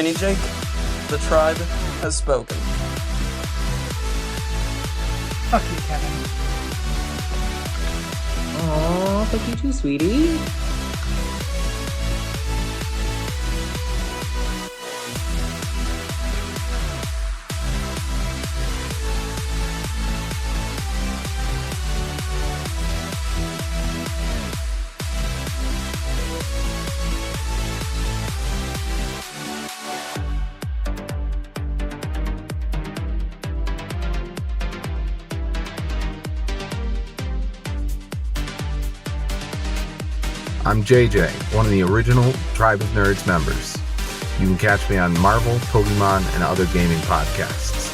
Penny Jake, the tribe has spoken. Fuck you, Kevin. Aw, fuck you too, sweetie. I'm JJ, one of the original Tribe of Nerds members. You can catch me on Marvel, Pokemon, and other gaming podcasts.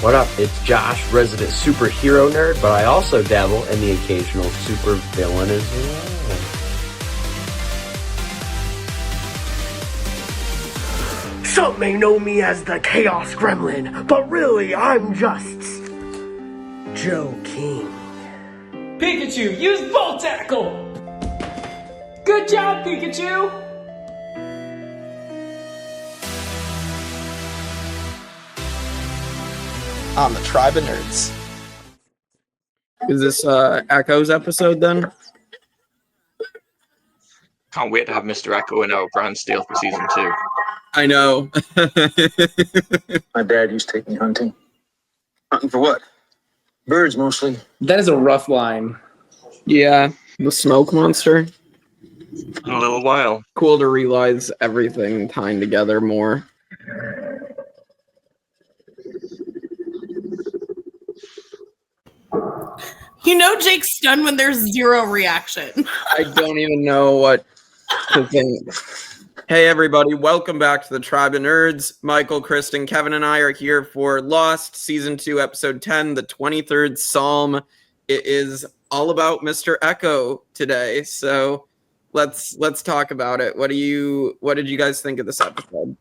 What up? It's Josh, resident superhero nerd, but I also dabble in the occasional super villain as well. Some may know me as the Chaos Gremlin, but really I'm just Joe King. Pikachu, use Volt Tackle! Good job, Pikachu! On the Tribe of Nerds. Is this Echo's episode then? Can't wait to have Mr. Eko in our brand steel for season 2. I know. My dad used to take me hunting. Hunting for what? Birds, mostly. That is a rough line. Yeah, the smoke monster. In a little while. Cool to realize everything tying together more. You know Jake's stunned when there's zero reaction. I don't even know what to think. Hey everybody, welcome back to the Tribe of Nerds. Michael, Kristin, Kevin, and I are here for Lost Season 2, Episode 10, the 23rd Psalm. It is all about Mr. Eko today, so let's talk about it. What did you guys think of this episode?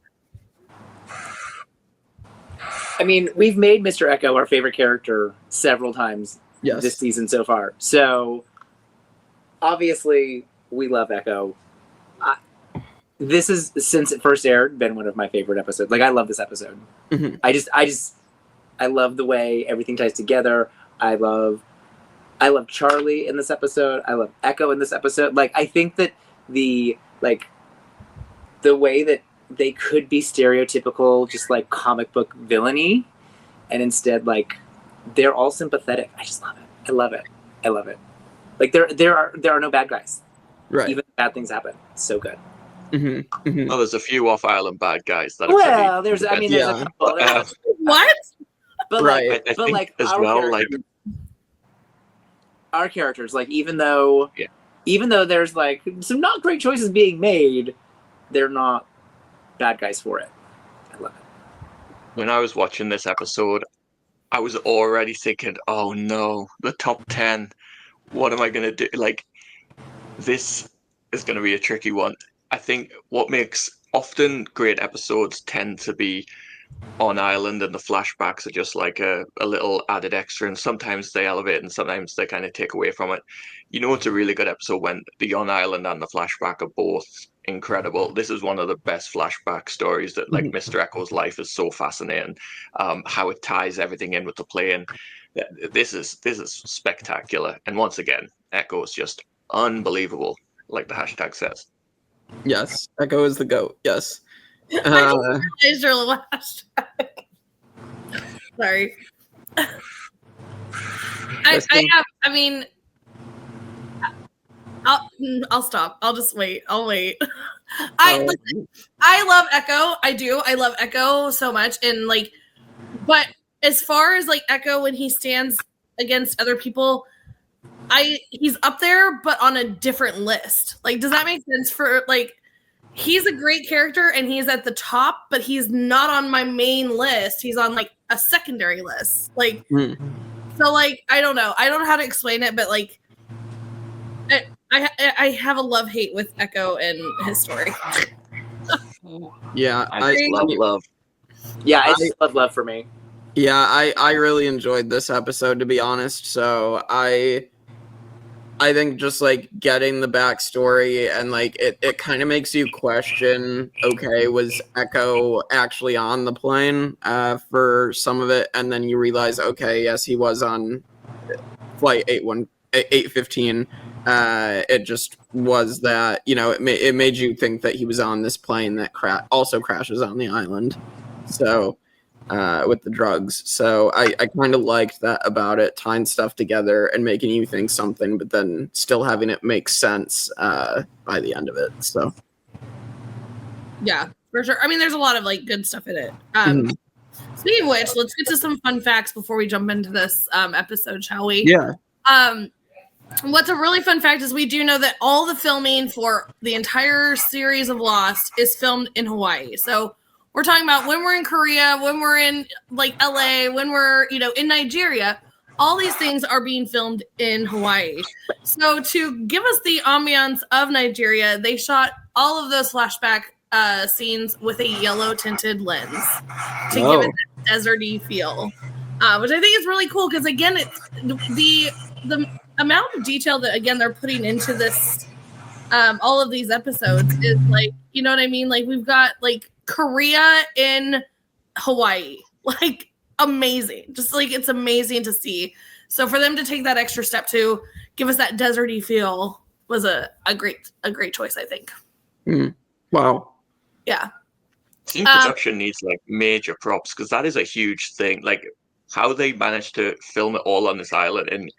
I mean, we've made Mr. Eko our favorite character several times this season so far. So, obviously, we love Eko. This is, since it first aired, been one of my favorite episodes. Like, I love this episode. Mm-hmm. I love the way everything ties together. I love Charlie in this episode. I love Eko in this episode. Like, I think that the way that they could be stereotypical, just like comic book villainy, and instead, like, they're all sympathetic. I just love it. I love it. I love it. Like, there are no bad guys. Right. Even bad things happen. So good. Mm-hmm. Mm-hmm. Well, there's a few off-island bad guys that. There's a couple. What? But right. like, I but think like as our well, characters, our characters, like even though there's like some not great choices being made, they're not bad guys for it. I love it. When I was watching this episode, I was already thinking, "Oh no, the top 10. What am I gonna do?" Like, this is gonna be a tricky one. I think what makes often great episodes tend to be on island, and the flashbacks are just like a little added extra, and sometimes they elevate and sometimes they kind of take away from it. You know, it's a really good episode when the on island and the flashback are both incredible. This is one of the best flashback stories that, like, Mr. Eko's life is so fascinating. How it ties everything in with the plane. This is spectacular, and once again, Eko is just unbelievable, like the hashtag says. Yes, Eko is the GOAT. Yes. I just your little hashtag. Sorry. I'll stop. I'll just wait. I'll wait. I love Eko. I do. I love Eko so much. And like, but as far as like Eko when he stands against other people, he's up there, but on a different list. Like, does that make sense? For like, he's a great character and he's at the top, but he's not on my main list. He's on like a secondary list. Like, so like, I don't know. I don't know how to explain it, but like, I have a love-hate with Eko and his story. Yeah, I love. Yeah, it's love for me. Yeah, I really enjoyed this episode, to be honest. So I think just like getting the backstory and like it kind of makes you question, okay, was Eko actually on the plane for some of it? And then you realize, okay, yes, he was on flight 815. It just was that, it made you think that he was on this plane that also crashes on the island. So with the drugs. So I kind of liked that about it, tying stuff together and making you think something, but then still having it make sense by the end of it. So yeah, for sure. I mean, there's a lot of like good stuff in it. Speaking of which, let's get to some fun facts before we jump into this episode, shall we? Yeah. What's a really fun fact is we do know that all the filming for the entire series of Lost is filmed in Hawaii. So we're talking about when we're in Korea, when we're in like LA, when we're, in Nigeria, all these things are being filmed in Hawaii. So to give us the ambiance of Nigeria, they shot all of those flashback scenes with a yellow tinted lens to give it that deserty feel, which I think is really cool because again, it's the amount of detail that again they're putting into this, all of these episodes is like, you know what I mean? Like we've got like Korea in Hawaii, like amazing, just like it's amazing to see. So for them to take that extra step to give us that deserty feel was a great choice, I think. Wow. Yeah. Team production needs like major props because that is a huge thing. Like how they managed to film it all on this island, and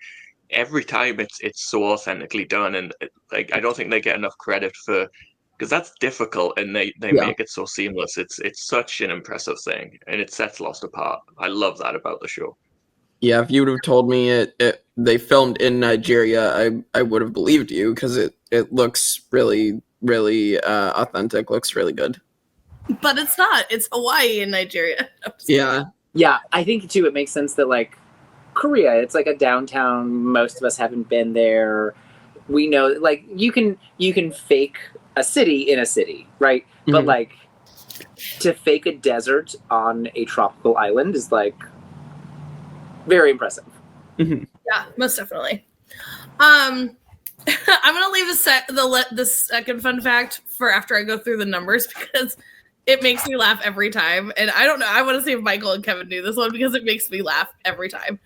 every time it's so authentically done, and like I don't think they get enough credit for, because that's difficult, and they make it so seamless. It's such an impressive thing, and it sets Lost apart. I love that about the show. Yeah, if you would have told me they filmed in Nigeria, I would have believed you because it looks really, really authentic. Looks really good. But it's not. It's Hawaii and Nigeria. Yeah. Yeah, I think too it makes sense that like Korea, it's like a downtown. Most of us haven't been there. We know like you can fake a city in a city, right? Mm-hmm. But like to fake a desert on a tropical island is like very impressive. Mm-hmm. Yeah, most definitely. I'm gonna leave the second fun fact for after I go through the numbers because it makes me laugh every time. And I don't know, I want to see if Michael and Kevin do this one because it makes me laugh every time.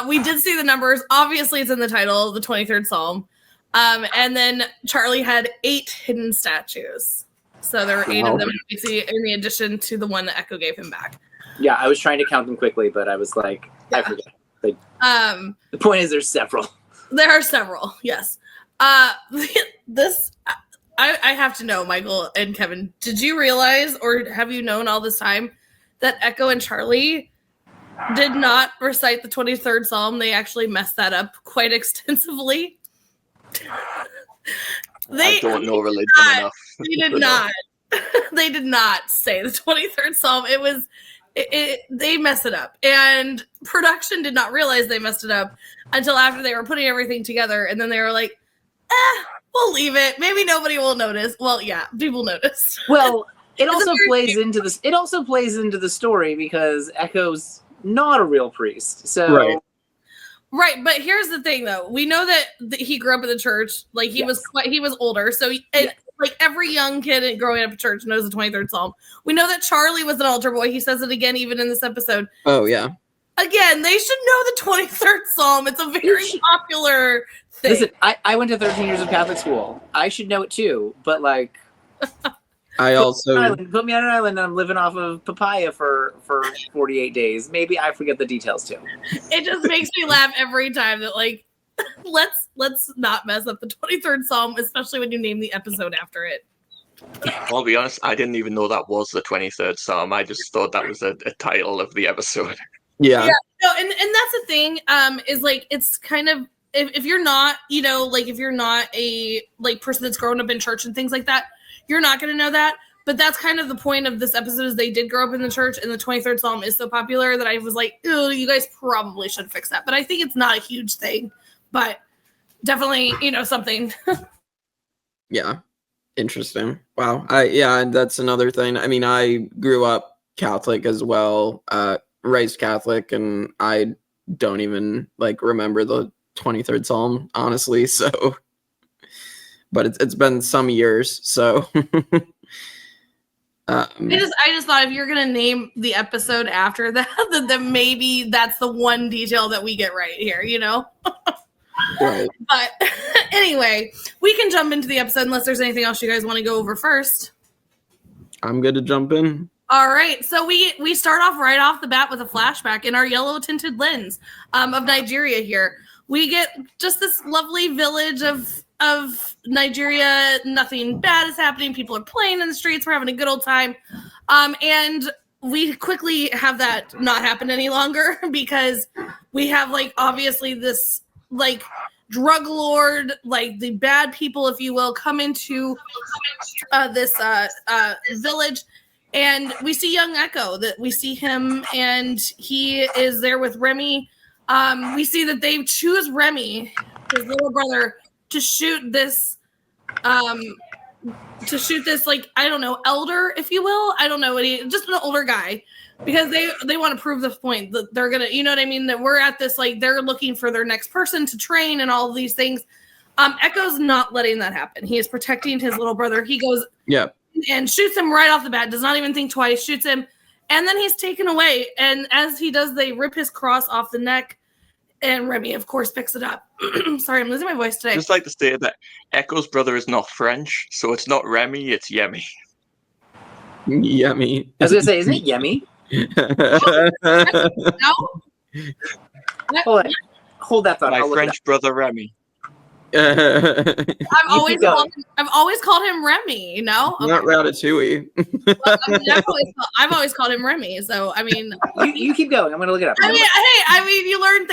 We did see the numbers. Obviously, it's in the title, the 23rd Psalm. And then Charlie had 8 hidden statues. So there were 8 of them in the addition to the one that Eko gave him back. Yeah, I was trying to count them quickly, but I was like, I forget. Like, the point is there's several. There are several, yes. This, I have to know, Michael and Kevin, did you realize or have you known all this time that Eko and Charlie did not recite the 23rd Psalm? They actually messed that up quite extensively. I don't know religion enough. They did not. They did not say the 23rd Psalm. It was, they messed it up. And production did not realize they messed it up until after they were putting everything together. And then they were like, we'll leave it. Maybe nobody will notice. Well, yeah, people notice. Well, it also plays into this. It also plays into the story because Eko's not a real priest. So right, but here's the thing, though. We know that he grew up in the church. Like he was older. So like every young kid growing up in church knows the 23rd Psalm. We know that Charlie was an altar boy. He says it again, even in this episode. Oh yeah. Again, they should know the 23rd Psalm. It's a very popular thing. Listen, I went to 13 years of Catholic school. I should know it too, but like, I also put me on an island and I'm living off of papaya for 48 days. Maybe I forget the details too. It just makes me laugh every time that like, let's not mess up the 23rd Psalm, especially when you name the episode after it. I'll be honest, I didn't even know that was the 23rd Psalm. I just thought that was a title of the episode. Yeah. No, and that's the thing, is like it's kind of if you're not, like if you're not a like person that's grown up in church and things like that, you're not gonna know that. But that's kind of the point of this episode is they did grow up in the church and the 23rd Psalm is so popular that I was like, oh, you guys probably should fix that. But I think it's not a huge thing, but definitely, something. Yeah. Interesting. Wow. And that's another thing. I mean, I grew up Catholic as well, raised Catholic, and I don't even like remember the 23rd Psalm, honestly. So, but it's been some years. So, I just thought if you're gonna name the episode after that, then maybe that's the one detail that we get right here, you know. Right. But anyway, we can jump into the episode unless there's anything else you guys want to go over first. I'm good to jump in. All right, so we start off right off the bat with a flashback in our yellow tinted lens of Nigeria. Here we get just this lovely village of Nigeria. Nothing bad is happening. People are playing in the streets. We're having a good old time, and we quickly have that not happen any longer because we have like obviously this like drug lord, like the bad people, if you will, come into this village. And we see young Eko, that we see him, and he is there with Remy. We see that they choose Remy, his little brother, to shoot this, like, I don't know, elder, if you will. I don't know what just an older guy, because they want to prove the point that they're gonna, you know what I mean, that we're at this, like, they're looking for their next person to train and all of these things. Eko's not letting that happen. He is protecting his little brother. He goes, yeah, and shoots him right off the bat, does not even think twice, shoots him, and then he's taken away. And as he does, they rip his cross off the neck, and Remy, of course, picks it up. Sorry, I'm losing my voice today. Just like to say that Eko's brother is not French, so it's not Remy, it's Yemi. Yummy. I was going to say, isn't it Yemi? No? Hold that thought. My French brother Remy. I've always called him Remy, you know? Okay. Not Ratatouille. Well, I mean, I've always called him Remy, so I mean, you keep going. I'm gonna look it up. I mean, you learn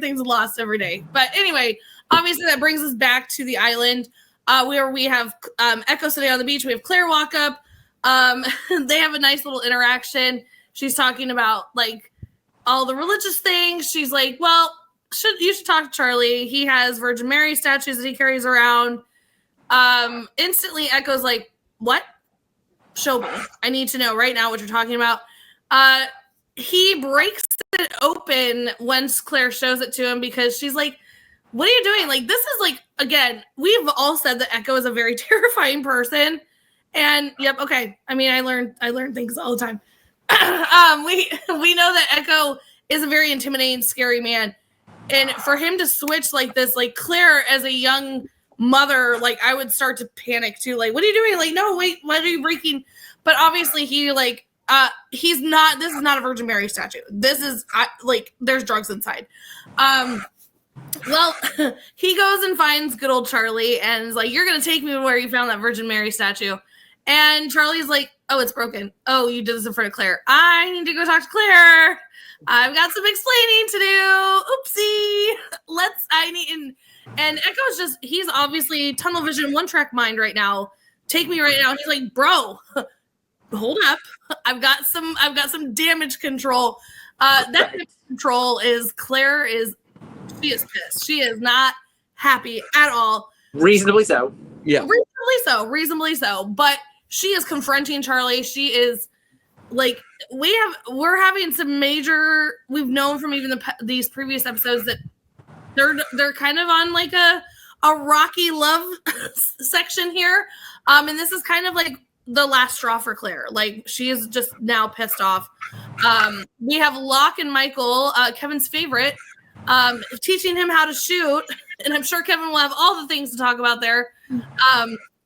things lost every day. But anyway, obviously that brings us back to the island, where we have Eko sitting on the beach. We have Claire walk up. They have a nice little interaction. She's talking about like all the religious things. She's like, well, you should talk to Charlie. He has Virgin Mary statues that he carries around. Instantly Eko's like, what? Show me. I need to know right now what you're talking about. He breaks it open once Claire shows it to him, because she's like, what are you doing? Like, this is like, again, we've all said that Eko is a very terrifying person. And yep, okay. I mean, I learn things all the time. We know that Eko is a very intimidating, scary man. And for him to switch like this, like Claire as a young mother, like I would start to panic too. Like, what are you doing? Like, no, wait, what are you breaking? But obviously he like, he's not, this is not a Virgin Mary statue. This is like, there's drugs inside. Well, he goes and finds good old Charlie and is like, you're going to take me to where you found that Virgin Mary statue. And Charlie's like, oh, it's broken. Oh, you did this in front of Claire. I need to go talk to Claire. I've got some explaining to do. Oopsie. And Eko's just, he's obviously tunnel vision, one track mind right now. Take me right now. He's like, bro, hold up. I've got some damage control. That damage control is Claire she is pissed. She is not happy at all. Reasonably so. Yeah. Reasonably so. But she is confronting Charlie. She is like, we're having some major, we've known from even these previous episodes that they're kind of on like a rocky love section here. And this is kind of like the last straw for Claire. Like, she is just now pissed off. We have Locke and Michael, Kevin's favorite, teaching him how to shoot. And I'm sure Kevin will have all the things to talk about there.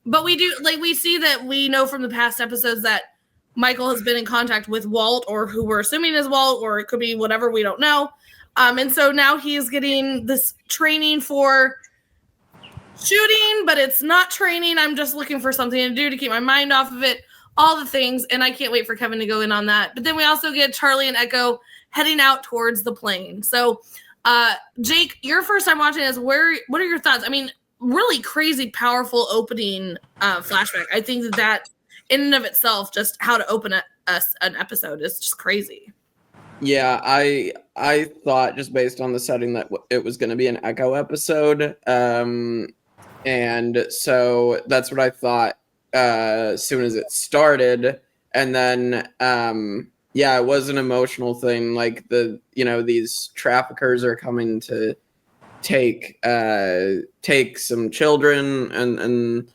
But we do, like, we see that we know from the past episodes that Michael has been in contact with Walt, or who we're assuming is Walt, or it could be whatever, we don't know. And so now he's getting this training for shooting, but it's not training. I'm just looking for something to do to keep my mind off of it, all the things. And I can't wait for Kevin to go in on that. But then we also get Charlie and Eko heading out towards the plane. So, Jake, your first time watching this, what are your thoughts? I mean, really crazy, powerful opening flashback. I think that in and of itself, just how to open an episode is just crazy. Yeah, I thought, just based on the setting, that it was going to be an Eko episode. And so that's what I thought as soon as it started. And then, yeah, it was an emotional thing. Like, these traffickers are coming to take some children, and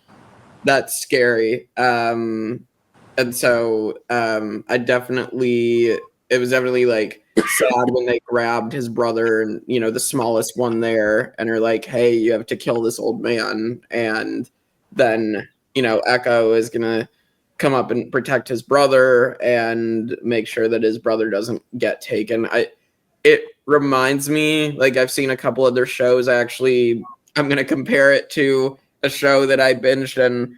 that's scary. And so it was definitely like sad when they grabbed his brother and, you know, the smallest one there, and are like, hey, you have to kill this old man. And then, you know, Eko is gonna come up and protect his brother and make sure that his brother doesn't get taken. It reminds me, like, I've seen a couple other shows. I'm gonna compare it to a show that I binged and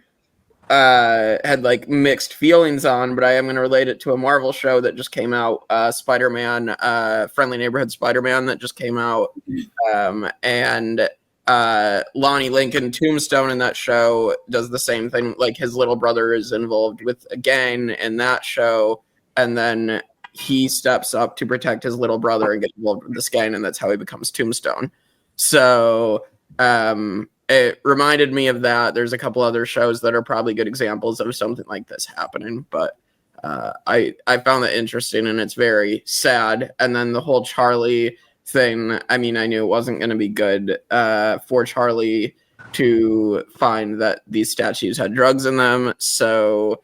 had like mixed feelings on, but I am going to relate it to a Marvel show that just came out, Spider-Man, Friendly Neighborhood Spider-Man, that just came out. And Lonnie Lincoln Tombstone in that show does the same thing. Like, his little brother is involved with a gang in that show, and then he steps up to protect his little brother and get involved with this gang, and that's how he becomes Tombstone. So it reminded me of that. There's a couple other shows that are probably good examples of something like this happening, but I found that interesting, and it's very sad. And then the whole Charlie thing, I mean, I knew it wasn't going to be good for Charlie to find that these statues had drugs in them. So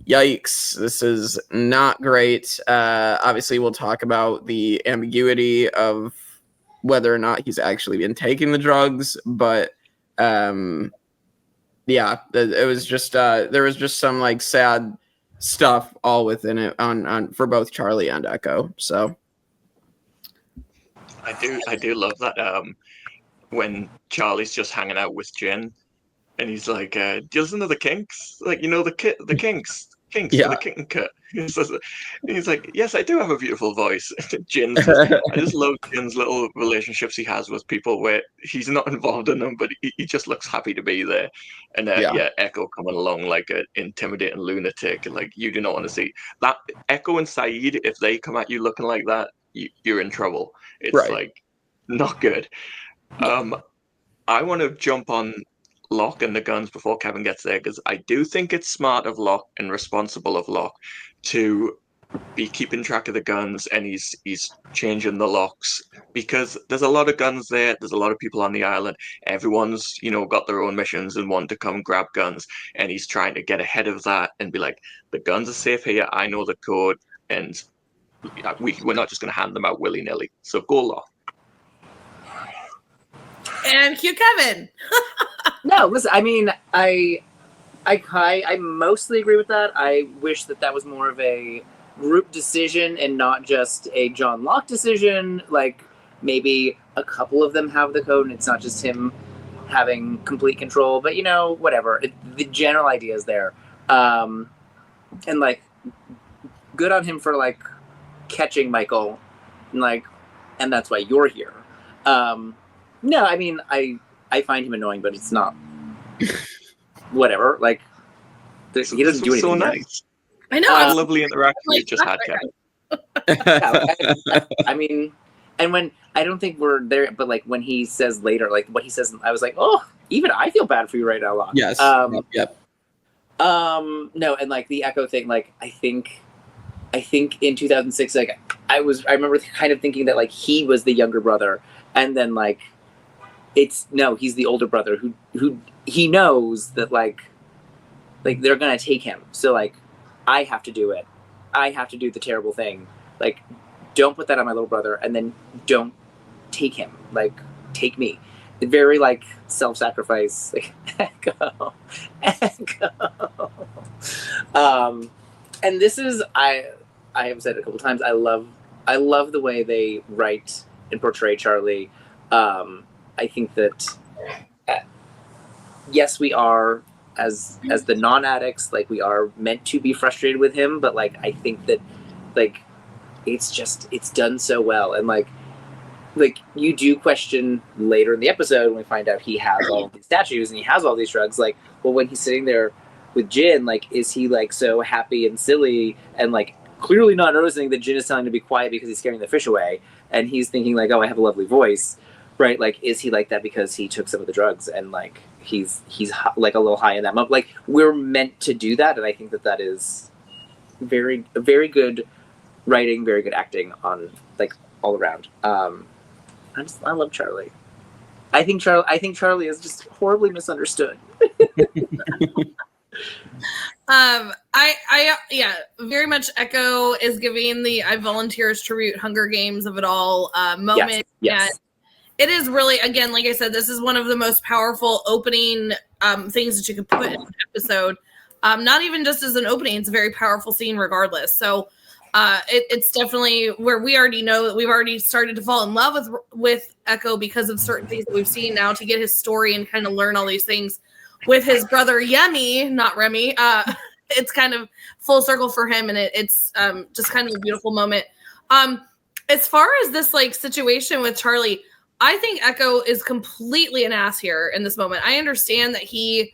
yikes, this is not great. Obviously, we'll talk about the ambiguity of whether or not he's actually been taking the drugs, but yeah, it was just there was just some like sad stuff all within it on for both Charlie and Eko. So I do love that when Charlie's just hanging out with Jin, and he's like, "Do you listen to the Kinks? Like, you know, the Kinks, Yeah. the Kitten Cut." He's like, "Yes, I do have a beautiful voice." Jin says, I just love Jin's little relationships he has with people where he's not involved in them, but he just looks happy to be there. And Eko coming along like an intimidating lunatic, and like, you do not want to see that. Eko and Saeed, if they come at you looking like that, you're in trouble. It's like not good. I want to jump on Locke and the guns before Kevin gets there, because I do think it's smart of Locke and responsible of Locke to be keeping track of the guns, and he's changing the locks, because there's a lot of guns there. There's a lot of people on the island. Everyone's, you know, got their own missions and want to come grab guns, and he's trying to get ahead of that and be like, the guns are safe here. I know the code, and we're not just going to hand them out willy-nilly. So go Locke. And cue Kevin. No, listen, I mean, I mostly agree with that. I wish that was more of a group decision and not just a John Locke decision. Like, maybe a couple of them have the code and it's not just him having complete control. But, you know, whatever. The general idea is there. And, like, good on him for, like, catching Michael. And that's why you're here. No, I mean, I find him annoying, but it's not whatever. Like, he doesn't do anything. So nice. I know. A lovely interaction we just had, Kevin. I mean, and when I don't think we're there, but like when he says later, like what he says, I was like, oh, even I feel bad for you right now, Locke. Yes. Yep. No, and like the Eko thing, like I think in 2006, like I remember kind of thinking that like he was the younger brother, and then like he's the older brother who he knows that like they're gonna take him, so like I have to do it. I have to do the terrible thing. Like, don't put that on my little brother, and then don't take him. Like, take me. Very like self-sacrifice. Like, Eko. And this is I have said it a couple times. I love the way they write and portray Charlie. I think that yes, we are as the non-addicts, like we are meant to be frustrated with him, but like I think that like it's done so well, and like you do question later in the episode when we find out he has all of these statues and he has all these drugs, like, well, when he's sitting there with Jin, like, is he like so happy and silly and like clearly not noticing that Jin is telling him to be quiet because he's scaring the fish away, and he's thinking like, oh, I have a lovely voice, right? Like, is he like that because he took some of the drugs and like he's like a little high in that moment? Like, we're meant to do that, and I think that is very, very good writing, very good acting on like all around. I love Charlie. I think Charlie is just horribly misunderstood. Yeah, very much Eko is giving the I volunteers to root Hunger Games of it all moment. Yes. And it is really, again, like I said, this is one of the most powerful opening things that you could put in an episode. Not even just as an opening, it's a very powerful scene regardless. So it's definitely where we already know that we've already started to fall in love with Eko because of certain things that we've seen now to get his story and kind of learn all these things with his brother Yemi, not Remy. It's kind of full circle for him, and it's just kind of a beautiful moment. As far as this like situation with Charlie, I think Eko is completely an ass here in this moment. I understand that he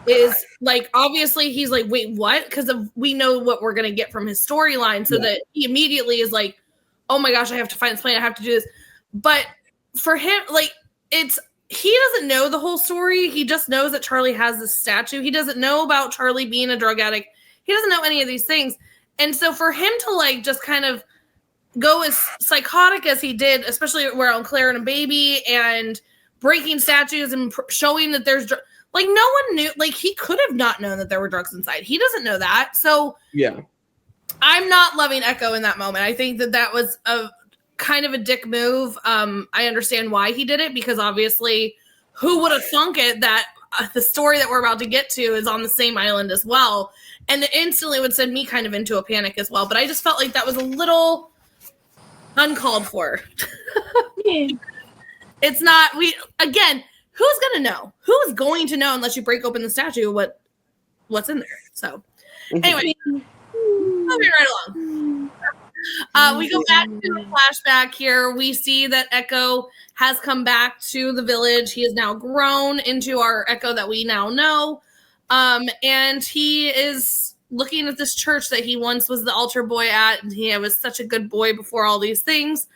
is like, obviously he's like, wait, what? Because we know what we're going to get from his storyline. So that he immediately is like, oh my gosh, I have to find this plan. I have to do this. But for him, like, he doesn't know the whole story. He just knows that Charlie has this statue. He doesn't know about Charlie being a drug addict. He doesn't know any of these things. And so for him to like just kind of go as psychotic as he did, especially around Claire and a baby and breaking statues and showing that there's like no one knew, like he could have not known that there were drugs inside. He doesn't know that. So yeah, I'm not loving Eko in that moment. I think that was a kind of a dick move. I understand why he did it, because obviously who would have thunk it that the story that we're about to get to is on the same island as well. And it instantly would send me kind of into a panic as well. But I just felt like that was a little uncalled for. It's not, who's going to know? Who's going to know unless you break open the statue what's in there? So anyway, moving right along. We go back to the flashback here. We see that Eko has come back to the village. He is now grown into our Eko that we now know. And he is looking at this church that he once was the altar boy at. And he was such a good boy before all these things.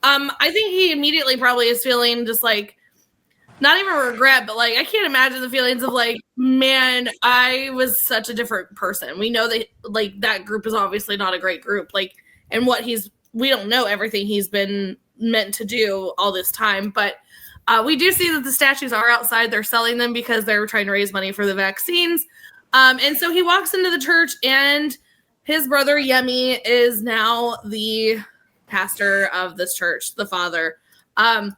I think he immediately probably is feeling just like, not even regret, but like, I can't imagine the feelings of like, man, I was such a different person. We know that like that group is obviously not a great group. Like, and we don't know everything he's been meant to do all this time, but we do see that the statues are outside. They're selling them because they're trying to raise money for the vaccines. And so he walks into the church, and his brother Yemi is now the pastor of this church, the father. I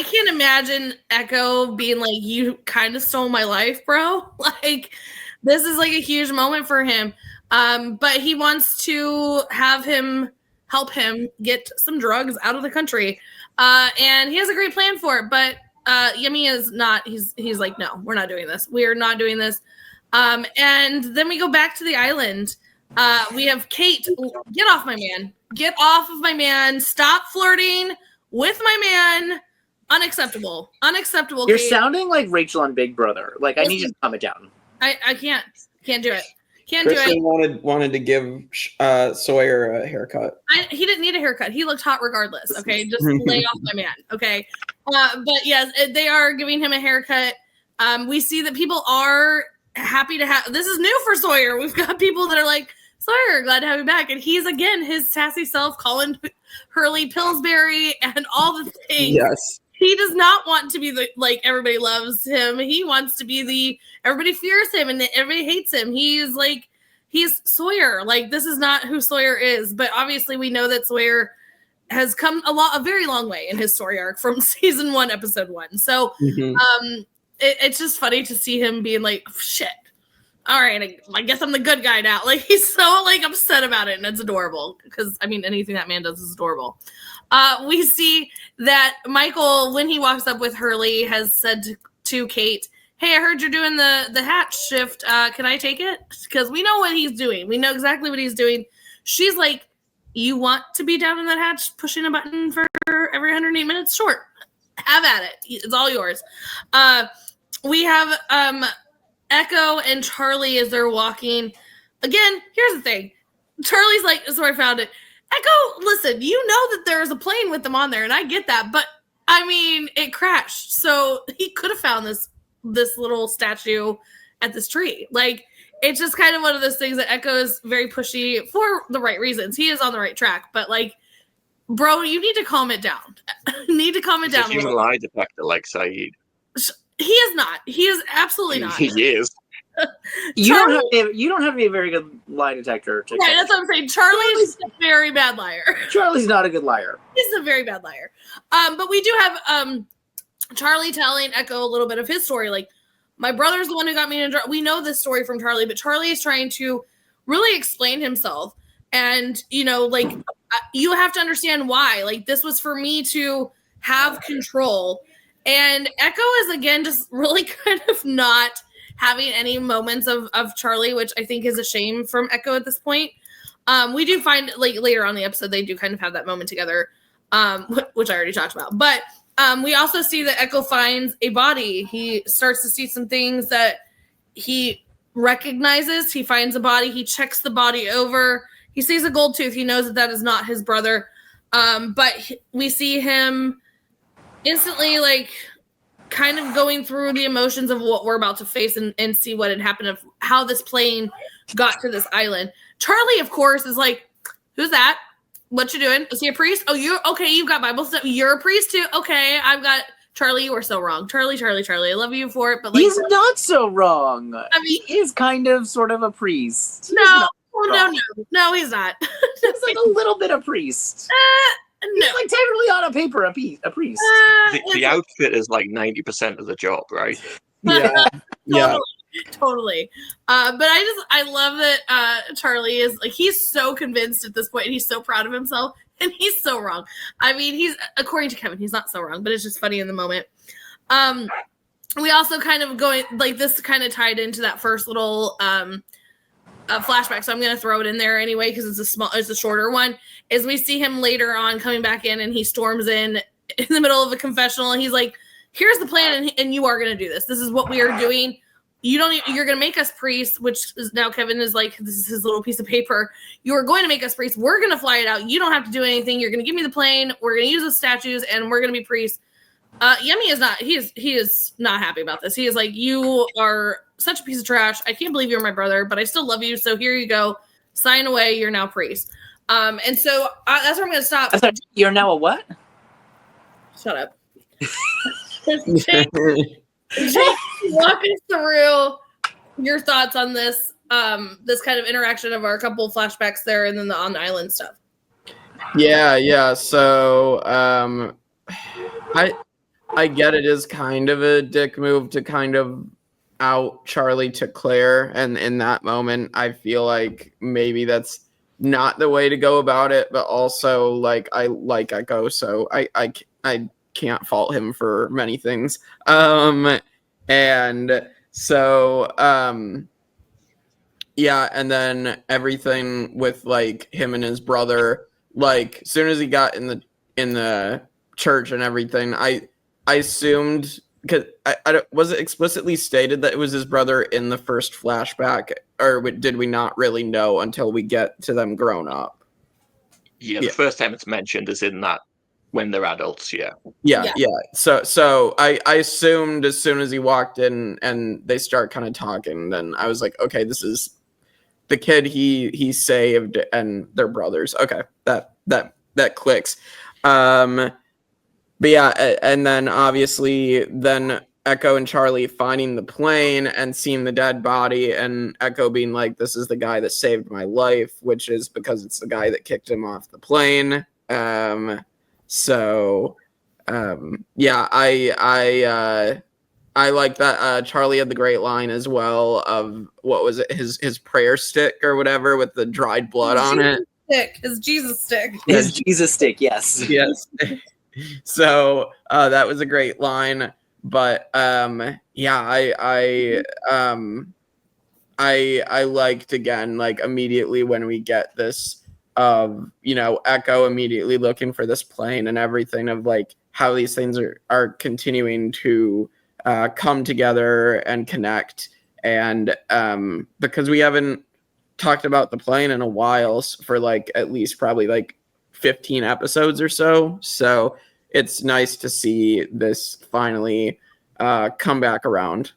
can't imagine Eko being like, you kind of stole my life, bro. Like, this is like a huge moment for him. But he wants to have him help him get some drugs out of the country. And he has a great plan for it, but Yemi is not. He's like, no, we're not doing this. We're not doing this. And then we go back to the island. We have Kate. Get off my man. Get off of my man. Stop flirting with my man. Unacceptable. Unacceptable. You're Kate. sounding like Rachel on Big Brother. Like, I need you to calm it down. I can't do it. Can't do Kristin it. wanted to give Sawyer a haircut. He didn't need a haircut. He looked hot regardless. Okay, just lay off my man. Okay, but yes, they are giving him a haircut. We see that people are happy to have. This is new for Sawyer. We've got people that are like, Sawyer, glad to have you back, and he's again his sassy self, calling Hurley Pillsbury and all the things. Yes. He does not want to be the like everybody loves him. He wants to be the everybody fears him and everybody hates him. He's Sawyer. Like, this is not who Sawyer is. But obviously we know that Sawyer has come a very long way in his story arc from season 1, episode 1. So it's just funny to see him being like, shit. All right, I guess I'm the good guy now. Like, he's so like upset about it, and it's adorable because I mean anything that man does is adorable. We see that Michael, when he walks up with Hurley, has said to Kate, hey, I heard you're doing the hatch shift. Can I take it? Because we know what he's doing. We know exactly what he's doing. She's like, you want to be down in that hatch pushing a button for every 108 minutes? Sure. Have at it. It's all yours. We have Eko and Charlie as they're walking. Again, here's the thing. Charlie's like, so I found it. Eko, listen, you know that there's a plane with them on there, and I get that, but I mean, it crashed. So he could have found this little statue at this tree. Like, it's just kind of one of those things that Eko is very pushy for the right reasons. He is on the right track, but like, bro, you need to calm it down. You need to calm it He's down. a human lie detector like Saeed. He is not. He is absolutely not. He is. You don't have a very good lie detector. Right, that's what I'm saying. Charlie's a very bad liar. Charlie's not a good liar. He's a very bad liar. But we do have Charlie telling Eko a little bit of his story. Like, my brother's the one who got me into. We know this story from Charlie, but Charlie is trying to really explain himself. And, you know, like, you have to understand why. Like, this was for me to have control. And Eko is, again, just really kind of not having any moments of Charlie, which I think is a shame from Eko at this point. We do find, like, later on in the episode, they do kind of have that moment together, which I already talked about. But we also see that Eko finds a body. He starts to see some things that he recognizes. He finds a body. He checks the body over. He sees a gold tooth. He knows that that is not his brother. But we see him instantly, like, kind of going through the emotions of what we're about to face and see what had happened, of how this plane got to this island. Charlie, of course, is like, who's that? What you doing? Is he a priest? Oh, you've got Bible stuff. You're a priest too? Okay, I've got Charlie, you are so wrong. Charlie. I love you for it, but like, he's not so wrong. I mean, he is kind of sort of a priest. No, he's not. He's like a little bit a priest. No. He's like technically on a paper a priest. The outfit is like 90% of the job, right? Yeah. Yeah. Totally. But I love that Charlie is like, he's so convinced at this point, and he's so proud of himself, and he's so wrong. I mean, he's, according to Kevin, he's not so wrong, but it's just funny in the moment. We also kind of going, like, this kind of tied into that first little flashback, so I'm going to throw it in there anyway because it's a shorter one. Is we see him later on coming back in, and he storms in the middle of a confessional, and he's like, "Here's the plan, and you are going to do this. This is what we are doing. You're going to make us priests," which is now Kevin is like, this is his little piece of paper. "You are going to make us priests. We're going to fly it out. You don't have to do anything. You're going to give me the plane. We're going to use the statues, and we're going to be priests." Yemi is not. He is not happy about this. He is like, "You are such a piece of trash. I can't believe you're my brother, but I still love you. So here you go. Sign away. You're now priest." And so that's where I'm going to stop. You're now a what? Shut up. Jake, walk us through your thoughts on this this kind of interaction of our couple of flashbacks there, and then the on the island stuff. Yeah. So I get it is kind of a dick move to kind of out Charlie to Claire, and in that moment I feel like maybe that's not the way to go about it, but also like I like Eko, so I can't fault him for many things. And so yeah, and then everything with like him and his brother, like as soon as he got in the church and everything, I assumed, because I was it explicitly stated that it was his brother in the first flashback, or did we not really know until we get to them grown up? Yeah, the first time it's mentioned is in that when they're adults. Yeah. So I assumed as soon as he walked in and they start kind of talking, then I was like, okay, this is the kid he saved and their brothers. Okay, that clicks. But yeah, and then obviously then Eko and Charlie finding the plane and seeing the dead body, and Eko being like, "This is the guy that saved my life," which is because it's the guy that kicked him off the plane. Yeah, I like that. Charlie had the great line as well of, what was it, his prayer stick or whatever with the dried blood on it. His Jesus stick. His Jesus stick, yes. Yes. So that was a great line, but yeah, I liked, again, like immediately when we get this of, you know, Eko immediately looking for this plane and everything, of like how these things are continuing to come together and connect, and because we haven't talked about the plane in a while, for like at least probably like 15 episodes or so it's nice to see this finally come back around.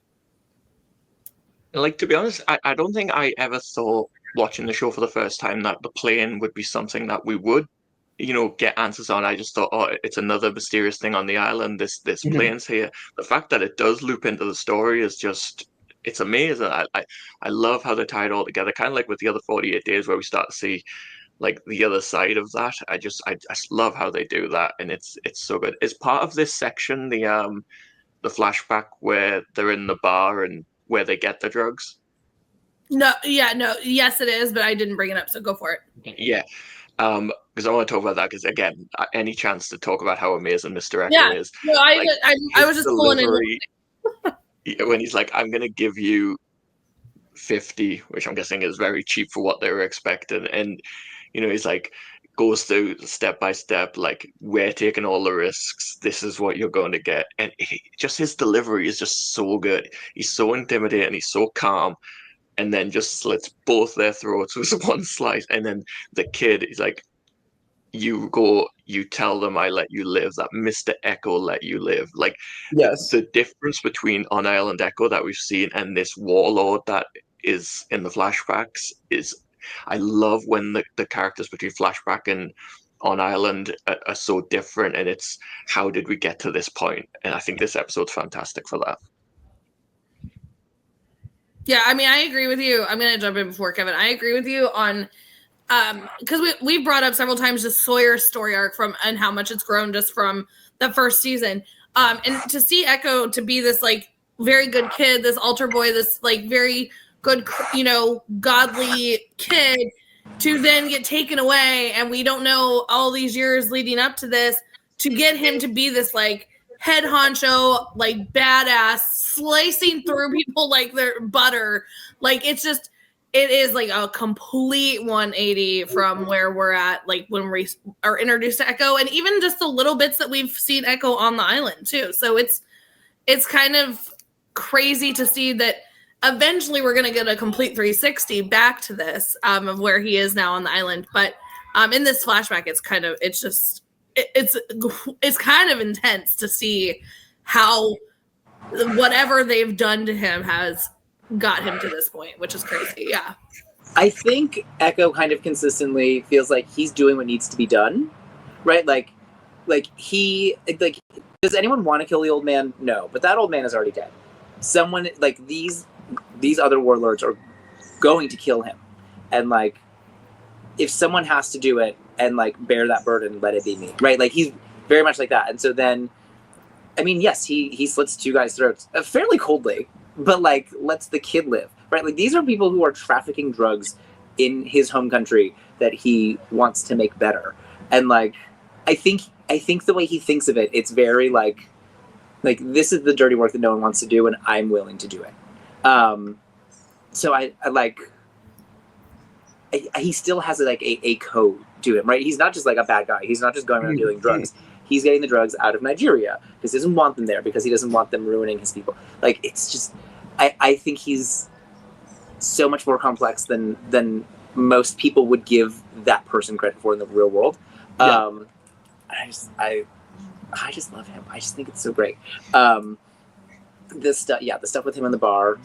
Like, to be honest, I don't think I ever thought, watching the show for the first time, that the plane would be something that we would get answers on. I just thought, oh, it's another mysterious thing on the island. This plane's here. The fact that it does loop into the story is just, it's amazing. I love how they tie it all together, kind of like with the other 48 days where we start to see like the other side of that. I just love how they do that, and it's so good. Is part of this section the flashback where they're in the bar and where they get the drugs? No, yes, it is, but I didn't bring it up, so go for it. Yeah. Because I want to talk about that, because again, any chance to talk about how amazing Mr. Eko is. No, I was just pulling in. When he's like, I'm going to give you 50, which I'm guessing is very cheap for what they were expecting. And, he's like, goes through step by step, like, we're taking all the risks. This is what you're going to get. And just his delivery is just so good. He's so intimidating. He's so calm. And then just slits both their throats with one slice. And then the kid is like, you tell them I let you live, that Mr. Eko let you live. Like, yes, the difference between On Island Eko that we've seen and this warlord that is in the flashbacks is, I love when the characters between flashback and On Island are so different, and it's, how did we get to this point? And I think this episode's fantastic for that. Yeah, I mean, I agree with you. I'm going to jump in before Kevin. I agree with you on, because we brought up several times just Sawyer's story arc and how much it's grown just from the first season. And to see Eko to be this like very good kid, this altar boy, this like very good, godly kid, to then get taken away, and we don't know all these years leading up to this, to get him to be this like head honcho, like badass, slicing through people like they're butter. Like, it is like a complete 180 from where we're at, like when we are introduced to Eko, and even just the little bits that we've seen Eko on the island too. So it's kind of crazy to see that eventually we're going to get a complete 360 back to this, of where he is now on the island. But in this flashback, it's kind of intense to see how whatever they've done to him has got him to this point, which is crazy. Yeah. I think Eko kind of consistently feels like he's doing what needs to be done, right? Like does anyone want to kill the old man? No, but that old man is already dead. Someone like these other warlords are going to kill him, and like, if someone has to do it and like bear that burden, let it be me, right? Like, he's very much like that. And so then, I mean, yes, he slits two guys' throats fairly coldly, but like, lets the kid live, right? Like, these are people who are trafficking drugs in his home country that he wants to make better. And like, I think the way he thinks of it, it's very like this is the dirty work that no one wants to do, and I'm willing to do it. So I like, he still has like a code to him, right? He's not just like a bad guy. He's not just going around dealing drugs. He's getting the drugs out of Nigeria because he doesn't want them there, because he doesn't want them ruining his people. Like, it's just, I think he's so much more complex than most people would give that person credit for in the real world. Yeah. I just love him. I just think it's so great. The stuff with him in the bar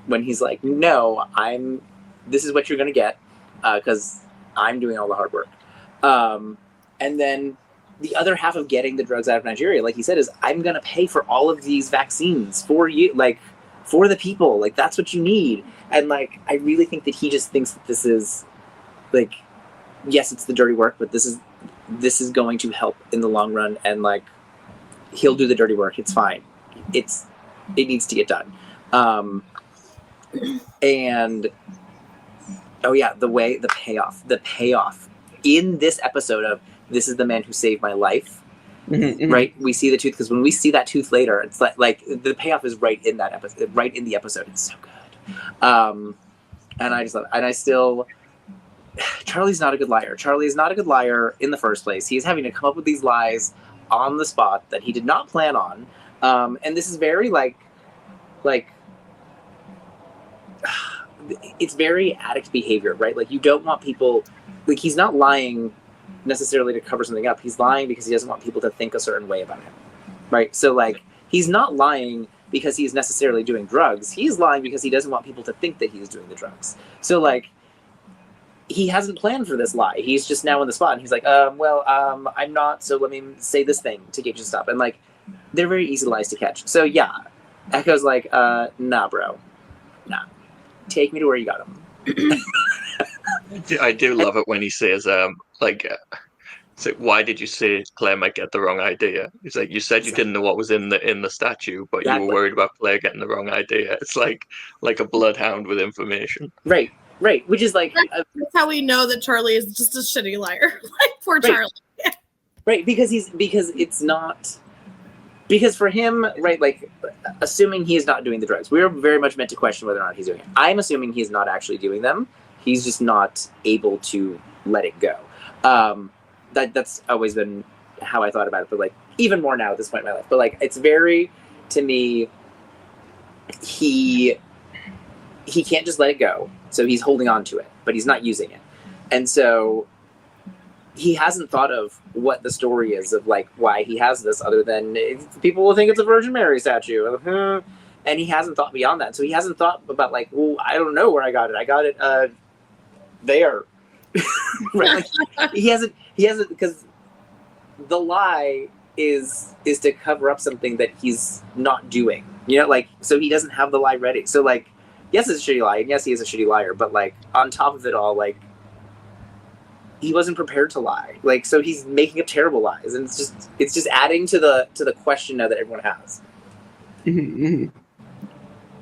when he's like, no, this is what you're going to get because I'm doing all the hard work. And then the other half of getting the drugs out of Nigeria, like he said, is I'm going to pay for all of these vaccines for you, like for the people. Like, that's what you need. And like, I really think that he just thinks that this is like, yes, it's the dirty work, but this is going to help in the long run. And like, he'll do the dirty work. It's fine. It needs to get done. And oh yeah, the payoff in this episode of, this is the man who saved my life. Mm-hmm, right? We see the tooth, because when we see that tooth later, it's like the payoff is right in that episode, right in the episode. It's so good. And I just love it. And I still, Charlie's not a good liar. Charlie is not a good liar in the first place. He's having to come up with these lies on the spot that he did not plan on. And this is very like it's very addict behavior, right? Like, you don't want people, like, he's not lying necessarily to cover something up. He's lying because he doesn't want people to think a certain way about him, right? So like, he's not lying because he's necessarily doing drugs. He's lying because he doesn't want people to think that he's doing the drugs. So like, he hasn't planned for this lie. He's just now in the spot, and he's like, I'm not, so let me say this thing to get you to stop. And, like, they're very easy lies to catch. So, yeah, Echo's like, nah, bro. Nah. Take me to where you got him. I do love it when he says, so why did you say Claire might get the wrong idea? He's like, you said you didn't know what was in the statue, but you were worried about Claire getting the wrong idea. It's like a bloodhound with information. Right. Which is like that's how we know that Charlie is just a shitty liar. Like poor Charlie. Right, because for him, right, like assuming he is not doing the drugs, we're very much meant to question whether or not he's doing it. I'm assuming he's not actually doing them. He's just not able to let it go. That's always been how I thought about it, but like even more now at this point in my life. But like it's very, to me, he can't just let it go. So he's holding on to it, but he's not using it. And so he hasn't thought of what the story is of like why he has this, other than people will think it's a Virgin Mary statue. And he hasn't thought beyond that. So he hasn't thought about like, well, I don't know where I got it. I got it there. Right? Like, he hasn't because the lie is to cover up something that he's not doing. You know, like, so he doesn't have the lie ready. So like, yes, it's a shitty lie, and yes, he is a shitty liar, but like on top of it all, like he wasn't prepared to lie. Like, so he's making up terrible lies, and it's just adding to the question now that everyone has.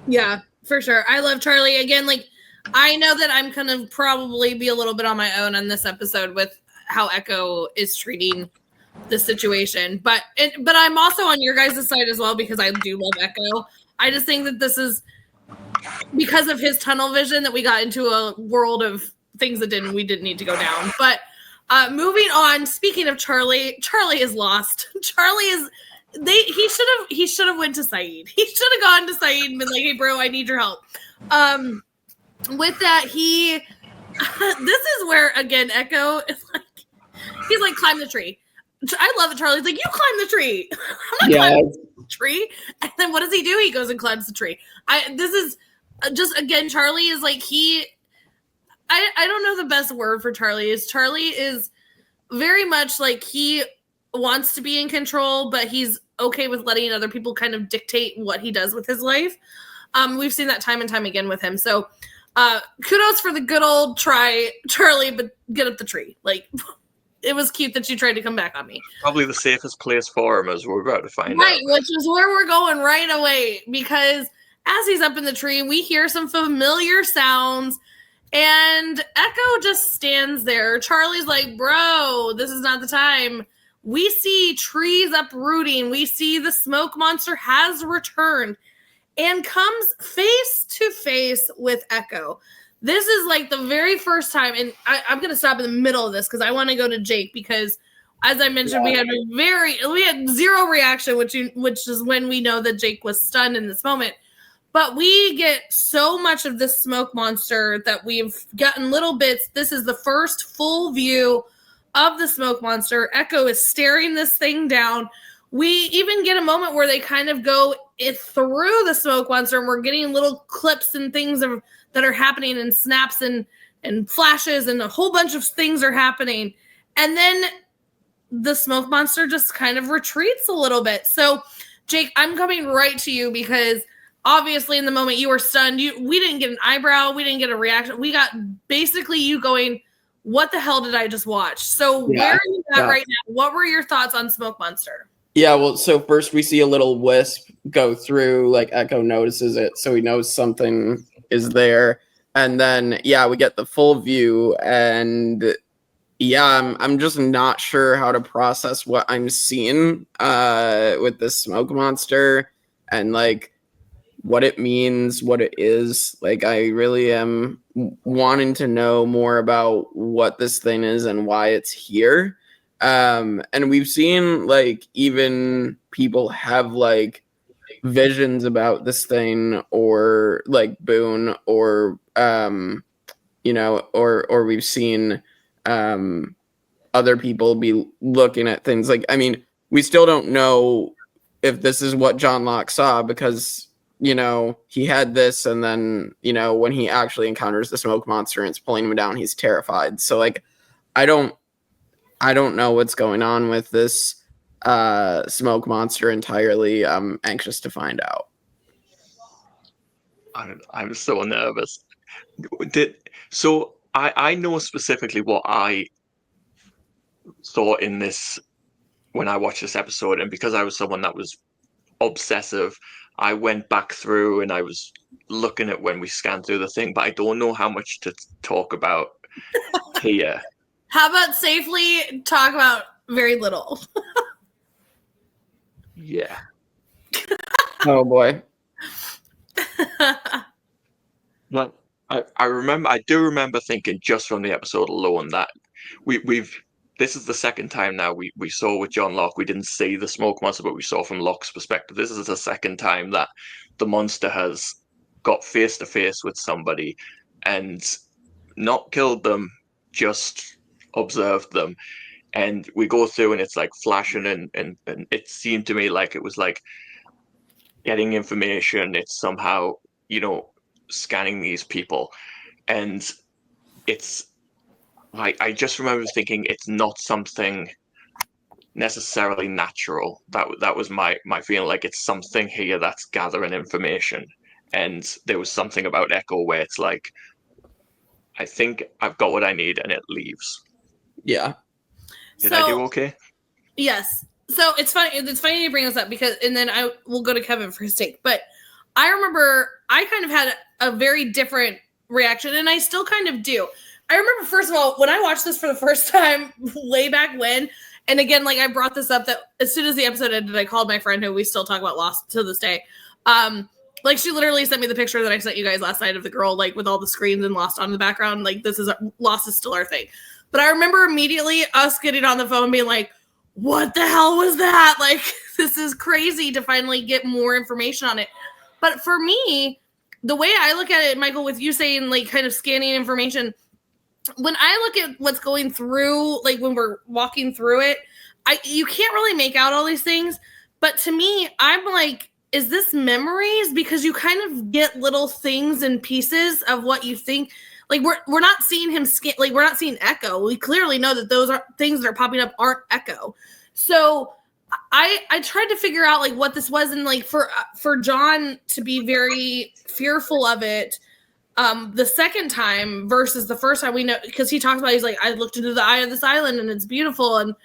Yeah, for sure. I love Charlie. Again, like, I know that I'm gonna probably be a little bit on my own on this episode with how Eko is treating the situation, but I'm also on your guys' side as well, because I do love Eko. I just think that this is because of his tunnel vision that we got into a world of things that we didn't need to go down. But moving on, speaking of Charlie is lost. Charlie is he should have went to Saeed. He should have gone to Saeed and been like, hey bro, I need your help. With that, this is where again Eko is like, he's like, climb the tree. I love it. Charlie's like, you climb the tree. I'm not climbing the tree. And then what does he do? He goes and climbs the tree. This is just, again, Charlie is like, I don't know the best word for Charlie is very much like he wants to be in control, but he's okay with letting other people kind of dictate what he does with his life. We've seen that time and time again with him. So kudos for the good old try, Charlie, but get up the tree. Like, it was cute that you tried to come back on me. Probably the safest place for him, as we're about to find out. Right, which is where we're going right away, because as he's up in the tree, we hear some familiar sounds, and Eko just stands there. Charlie's like, bro, this is not the time. We see trees uprooting. We see the smoke monster has returned and comes face to face with Eko. This is like the very first time, and I'm going to stop in the middle of this because I want to go to Jake, because as I mentioned, we had zero reaction, which is when we know that Jake was stunned in this moment. But we get so much of this smoke monster that we've gotten little bits. This is the first full view of the smoke monster. Eko is staring this thing down. We even get a moment where they kind of go through the smoke monster, and we're getting little clips and things that are happening, and snaps and flashes, and a whole bunch of things are happening. And then the smoke monster just kind of retreats a little bit. So, Jake, I'm coming right to you, because obviously in the moment you were stunned. We didn't get an eyebrow. We didn't get a reaction. We got basically you going, what the hell did I just watch? So where are you at right now? What were your thoughts on Smoke Monster? Yeah, well, so first we see a little wisp go through, like Eko notices it, so he knows something is there. And then, yeah, we get the full view, and yeah, I'm just not sure how to process what I'm seeing with this smoke monster, and like what it means, what it is. Like, I really am wanting to know more about what this thing is and why it's here. And we've seen like even people have like visions about this thing, or like Boone, or you know, or we've seen other people be looking at things. Like, I mean, we still don't know if this is what John Locke saw, because you know, he had this, and then, you know, when he actually encounters the smoke monster and it's pulling him down, he's terrified. So like, I don't know what's going on with this smoke monster entirely. I'm anxious to find out. I'm so nervous. I know specifically what I thought in this when I watched this episode, and because I was someone that was obsessive, I went back through and I was looking at when we scanned through the thing, but I don't know how much to talk about here. How about safely talk about very little? Yeah. Oh boy. But I do remember thinking just from the episode alone that this is the second time now we saw with John Locke. We didn't see the smoke monster, but we saw from Locke's perspective. This is the second time that the monster has got face to face with somebody and not killed them, just observed them. And we go through and it's like flashing and it seemed to me like it was like getting information. It's somehow, you know, scanning these people. And it's I just remember thinking it's not something necessarily natural. That was my feeling, like it's something here that's gathering information. And there was something about Eko where it's like, I think I've got what I need, and it leaves. Yeah. Did I do okay? Yes. So it's funny. It's funny you bring this up because, and then I will go to Kevin for his take. But I remember I kind of had a very different reaction, and I still kind of do. I remember, first of all, when I watched this for the first time way back when, and again, like I brought this up that as soon as the episode ended, I called my friend who we still talk about Lost to this day. Like she literally sent me the picture that I sent you guys last night of the girl, like with all the screens and Lost on the background. Like Lost is still our thing. But I remember immediately us getting on the phone and being like, what the hell was that? Like, this is crazy to finally get more information on it. But for me, the way I look at it, Michael, with you saying like kind of scanning information, when I look at what's going through, like when we're walking through it, you can't really make out all these things. But to me, I'm like, is this memories? Because you kind of get little things and pieces of what you think. Like we're not seeing him scan, like we're not seeing Eko. We clearly know that those are things that are popping up aren't Eko. So I tried to figure out like what this was, and like for John to be very fearful of it the second time versus the first time, we know, because he talks about, he's like, I looked into the eye of this island and it's beautiful, and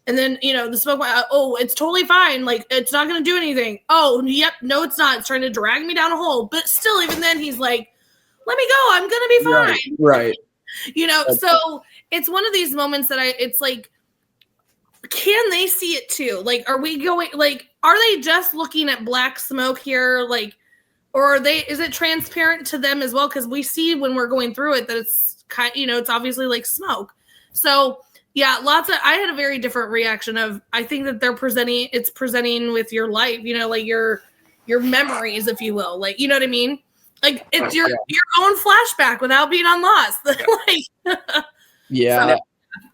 then, you know, the smoke, oh, it's totally fine, like it's not going to do anything. Oh, yep, no, it's not. It's trying to drag me down a hole. But still, even then, he's like, let me go. I'm going to be fine. Right. You know, so it's one of these moments that it's like, can they see it too? Like, are we going, like, are they just looking at black smoke here? Like, or is it transparent to them as well? Because we see when we're going through it that it's kind, you know, it's obviously like smoke. So yeah, I had a very different reaction of, I think that it's presenting with your life, you know, like your memories, if you will, like, you know what I mean? Like it's your own flashback without being on Lost. Like, yeah. So,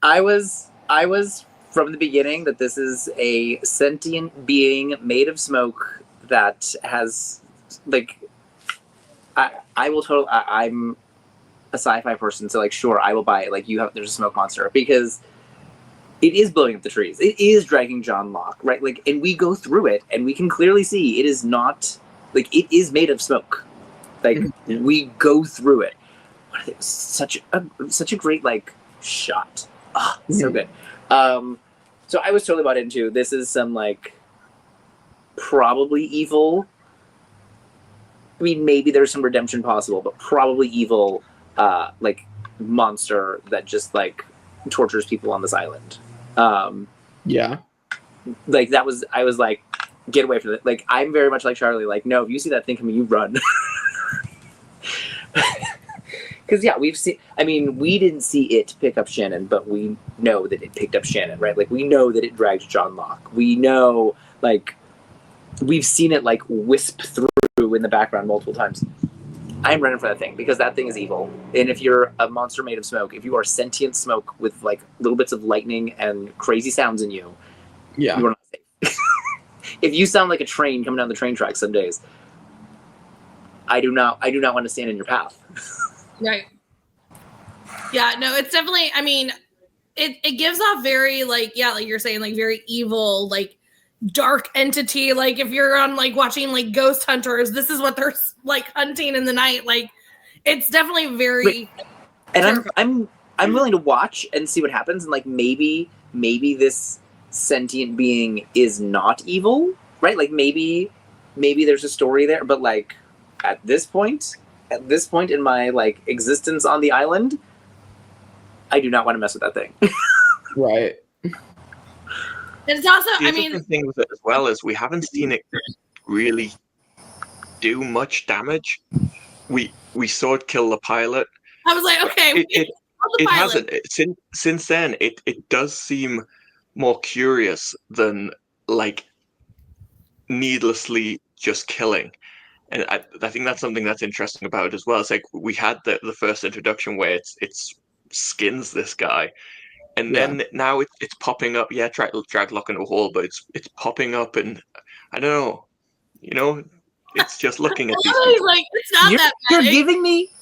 I was from the beginning that this is a sentient being made of smoke that has, like, I will totally, I'm a sci-fi person, so like, sure, I will buy it. Like, there's a smoke monster, because it is blowing up the trees. It is dragging John Locke, right? Like, and we go through it and we can clearly see it is not, like, it is made of smoke. Like, we go through it. Such a great, like, shot. Oh, so good. So I was totally bought into, this is some, like, probably evil. I mean, maybe there's some redemption possible, but probably evil, like, monster that just, like, tortures people on this island. Yeah. Like, I was like, get away from it. Like, I'm very much like Charlie. Like, no, if you see that thing coming, you run. Because, yeah, we didn't see it pick up Shannon, but we know that it picked up Shannon, right? Like, we know that it dragged John Locke. We know, like, we've seen it, like, wisp through in the background multiple times. I'm running for that thing, because that thing is evil. And if you're a monster made of smoke, if you are sentient smoke with, like, little bits of lightning and crazy sounds in you, you are not safe. If you sound like a train coming down the train track some days, I do not want to stand in your path. Right. Yeah, no, it's definitely, I mean, it gives off very, like, yeah, like you're saying, like, very evil, like, dark entity. Like, if you're on, like, watching, like, Ghost Hunters, this is what they're, like, hunting in the night. Like, it's definitely very... Wait, and I'm willing to watch and see what happens, and, like, maybe this sentient being is not evil, right? Like, maybe there's a story there, but, like, at this point in my, like, existence on the island, I do not want to mess with that thing. Right. It's also, the other thing with it as well is we haven't seen it really do much damage. We saw it kill the pilot. I was like, okay, it hasn't. Since then, it does seem more curious than, like, needlessly just killing. And I think that's something that's interesting about it as well. It's like we had the first introduction where it's skins this guy, and then now it's popping up. Yeah, drag lock into a hole, but it's popping up, and I don't know, it's just looking at these people. Like, it's not that bad.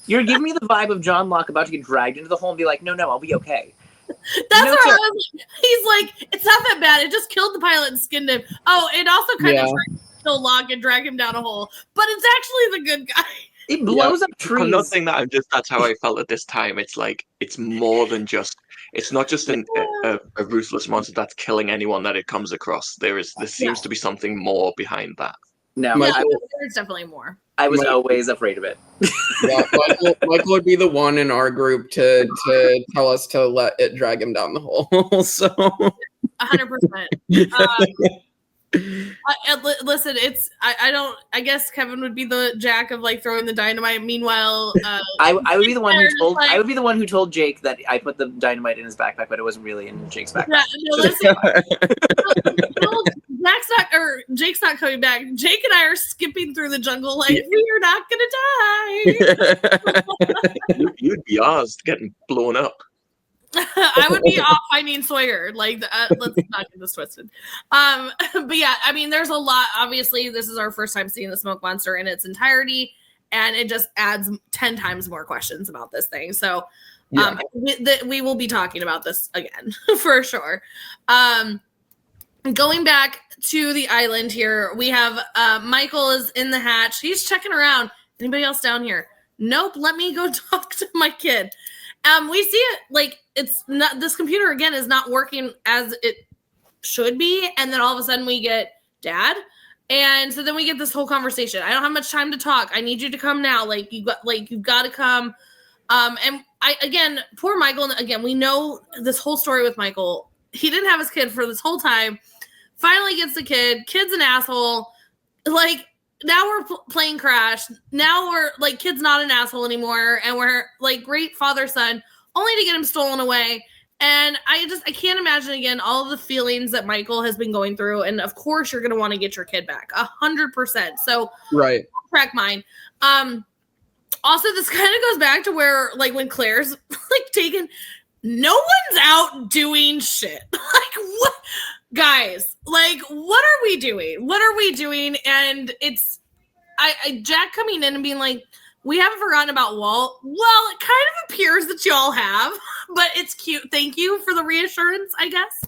You're giving me the vibe of John Locke about to get dragged into the hole and be like, no, I'll be okay. That's where I was like, he's like, it's not that bad. It just killed the pilot and skinned him. Oh, it also kind of tried to kill Locke and drag him down a hole, but it's actually the good guy. It blows up trees. I'm not saying that. That's how I felt at this time. It's like it's more than just. It's not just a ruthless monster that's killing anyone that it comes across. There seems to be something more behind that. No, there's definitely more. I was always afraid of it. Yeah, Michael would be the one in our group to tell us to let it drag him down the hole. So 100%. Listen, I guess Kevin would be the Jack of, like, throwing the dynamite. Meanwhile, I would be the one who told I would be the one who told Jake that I put the dynamite in his backpack, but it wasn't really in Jake's backpack. Yeah, no, listen, Jake's not coming back. Jake and I are skipping through the jungle like we are not gonna die. You'd be ours getting blown up. I would be off finding Sawyer. Like, let's not get this twisted. But yeah, I mean, there's a lot. Obviously, this is our first time seeing the smoke monster in its entirety, and it just adds 10 times more questions about this thing. So, we will be talking about this again for sure. Going back to the island here, we have Michael is in the hatch. He's checking around. Anybody else down here? Nope. Let me go talk to my kid. We see it like it's not. This computer again is not working as it should be, and then all of a sudden we get Dad, and so then we get this whole conversation. I don't have much time to talk. I need you to come now. You've got to come. And poor Michael. And again, we know this whole story with Michael. He didn't have his kid for this whole time. Finally gets the kid. Kid's an asshole. Like, now we're playing Crash. Now we're like, kid's not an asshole anymore. And we're like great father-son, only to get him stolen away. And I can't imagine again, all of the feelings that Michael has been going through. And of course you're going to want to get your kid back 100%. So right. Crack mine. Also, this kind of goes back to where, like, when Claire's like taken, no one's out doing shit. Like, what? Guys, like, what are we doing? What are we doing? And it's Jack coming in and being like, we haven't forgotten about Walt. Well, it kind of appears that y'all have, but it's cute. Thank you for the reassurance, I guess.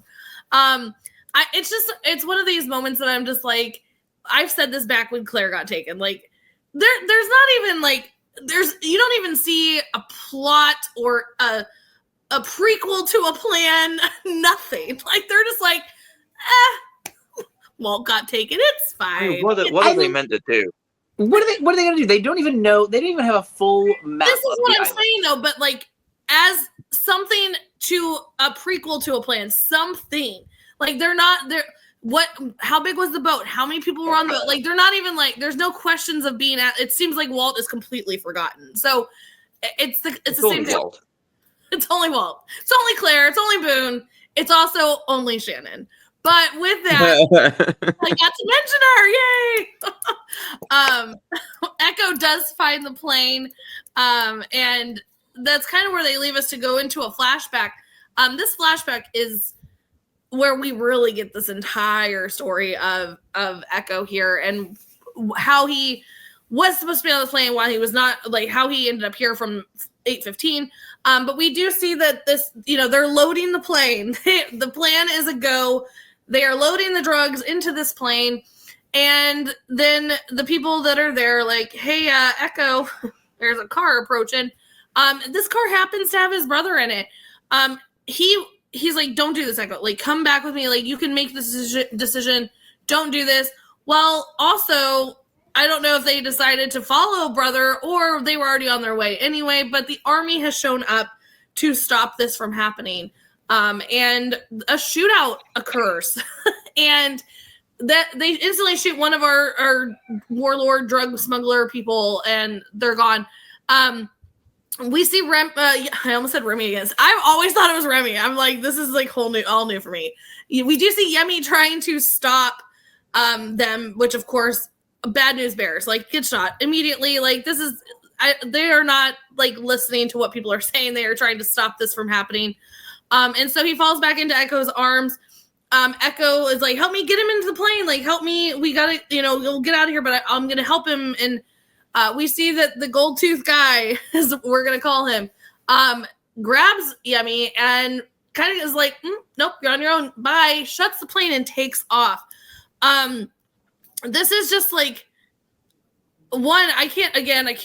It's one of these moments that I'm just like, I've said this back when Claire got taken. Like, there's not even like, you don't even see a plot or a prequel to a plan, nothing. Like, they're just like, Walt got taken, it's fine. What are they meant to do? What are they gonna do? They don't even know. They don't even have a full map. This is what I'm saying though, but like, as something to a prequel to a plan, something. Like, they're not there. How big was the boat? How many people were on the boat? Like, they're not even like, there's no questions of being at. It seems like Walt is completely forgotten. So it's the same thing. Walt. It's only Walt. It's only Claire. It's only Boone. It's also only Shannon. But with that, I got to mention her. Yay! Echo does find the plane. And that's kind of where they leave us to go into a flashback. This flashback is where we really get this entire story of Echo here and how he was supposed to be on the plane, why he was not, like how he ended up here from 8:15. But we do see that this, they're loading the plane. The plan is a go. They are loading the drugs into this plane. And then the people that are there, like, hey, Eko, there's a car approaching. This car happens to have his brother in it. He's like, don't do this, Eko. Like, come back with me. Like, you can make this decision. Don't do this. Well, also, I don't know if they decided to follow brother or they were already on their way anyway, but the army has shown up to stop this from happening. And a shootout occurs. And that they instantly shoot one of our warlord drug smuggler people, and they're gone. We see I almost said Remy again. I've always thought it was Remy. I'm like, this is like all new for me. We do see Yemi trying to stop them, which of course, bad news bears, like, get shot immediately. Like, they are not like listening to what people are saying. They are trying to stop this from happening. And so he falls back into Eko's arms. Eko is like, help me get him into the plane. Like, help me. We got to, we'll get out of here, but I'm going to help him. And we see that the gold tooth guy, as we're going to call him, grabs Yemi and kind of is like, nope, you're on your own. Bye. Shuts the plane and takes off. This is just like, I can't like,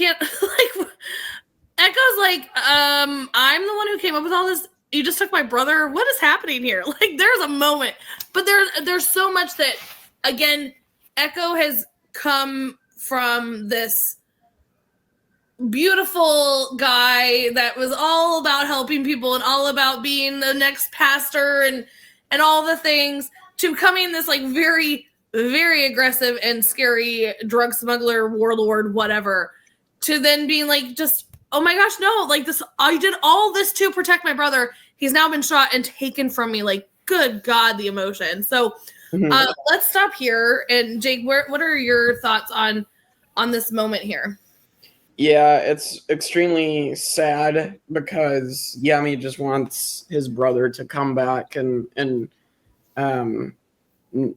Eko's like, I'm the one who came up with all this. You just took my brother. What is happening here? Like, there's a moment, but there's so much that, again, Eko has come from this beautiful guy that was all about helping people and all about being the next pastor and all the things, to coming this like very, very aggressive and scary drug smuggler, warlord, whatever, to then being like, just, oh my gosh, no, like this, I did all this to protect my brother. He's now been shot and taken from me. Like, good God, the emotion. So let's stop here. And Jake, what are your thoughts on this moment here? Yeah, it's extremely sad because Yemi just wants his brother to come back and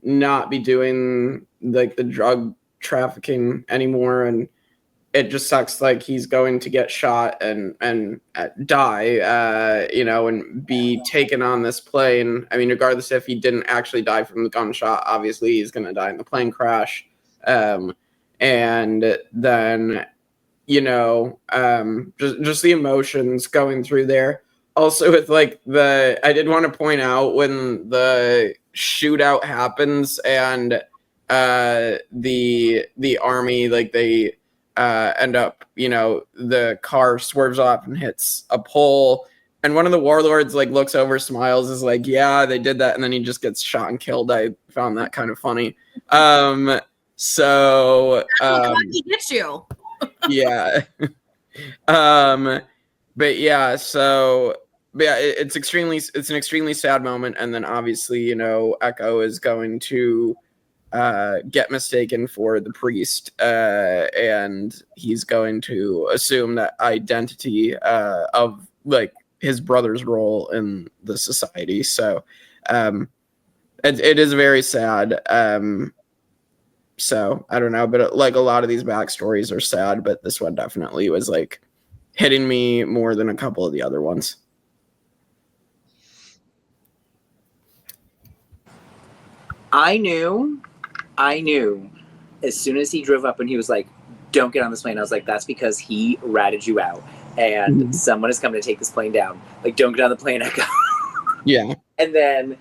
not be doing like the drug trafficking anymore. And it just sucks, like, he's going to get shot and die, and be taken on this plane. I mean, regardless if he didn't actually die from the gunshot, obviously he's going to die in the plane crash. And then, just the emotions going through there. Also with like I did want to point out when the shootout happens and the army, like, they end up, the car swerves off and hits a pole, and one of the warlords like looks over, smiles, is like, yeah, they did that, and then he just gets shot and killed. I found that kind of funny. He gets you. Yeah. It's an extremely sad moment, and then obviously, Eko is going to get mistaken for the priest, and he's going to assume that identity of like his brother's role in the society. So it is very sad. So I don't know, but like a lot of these backstories are sad, but this one definitely was like hitting me more than a couple of the other ones. I knew as soon as he drove up and he was like, don't get on this plane. I was like, that's because he ratted you out and someone is coming to take this plane down. Like, don't get on the plane, Eko. Yeah. And then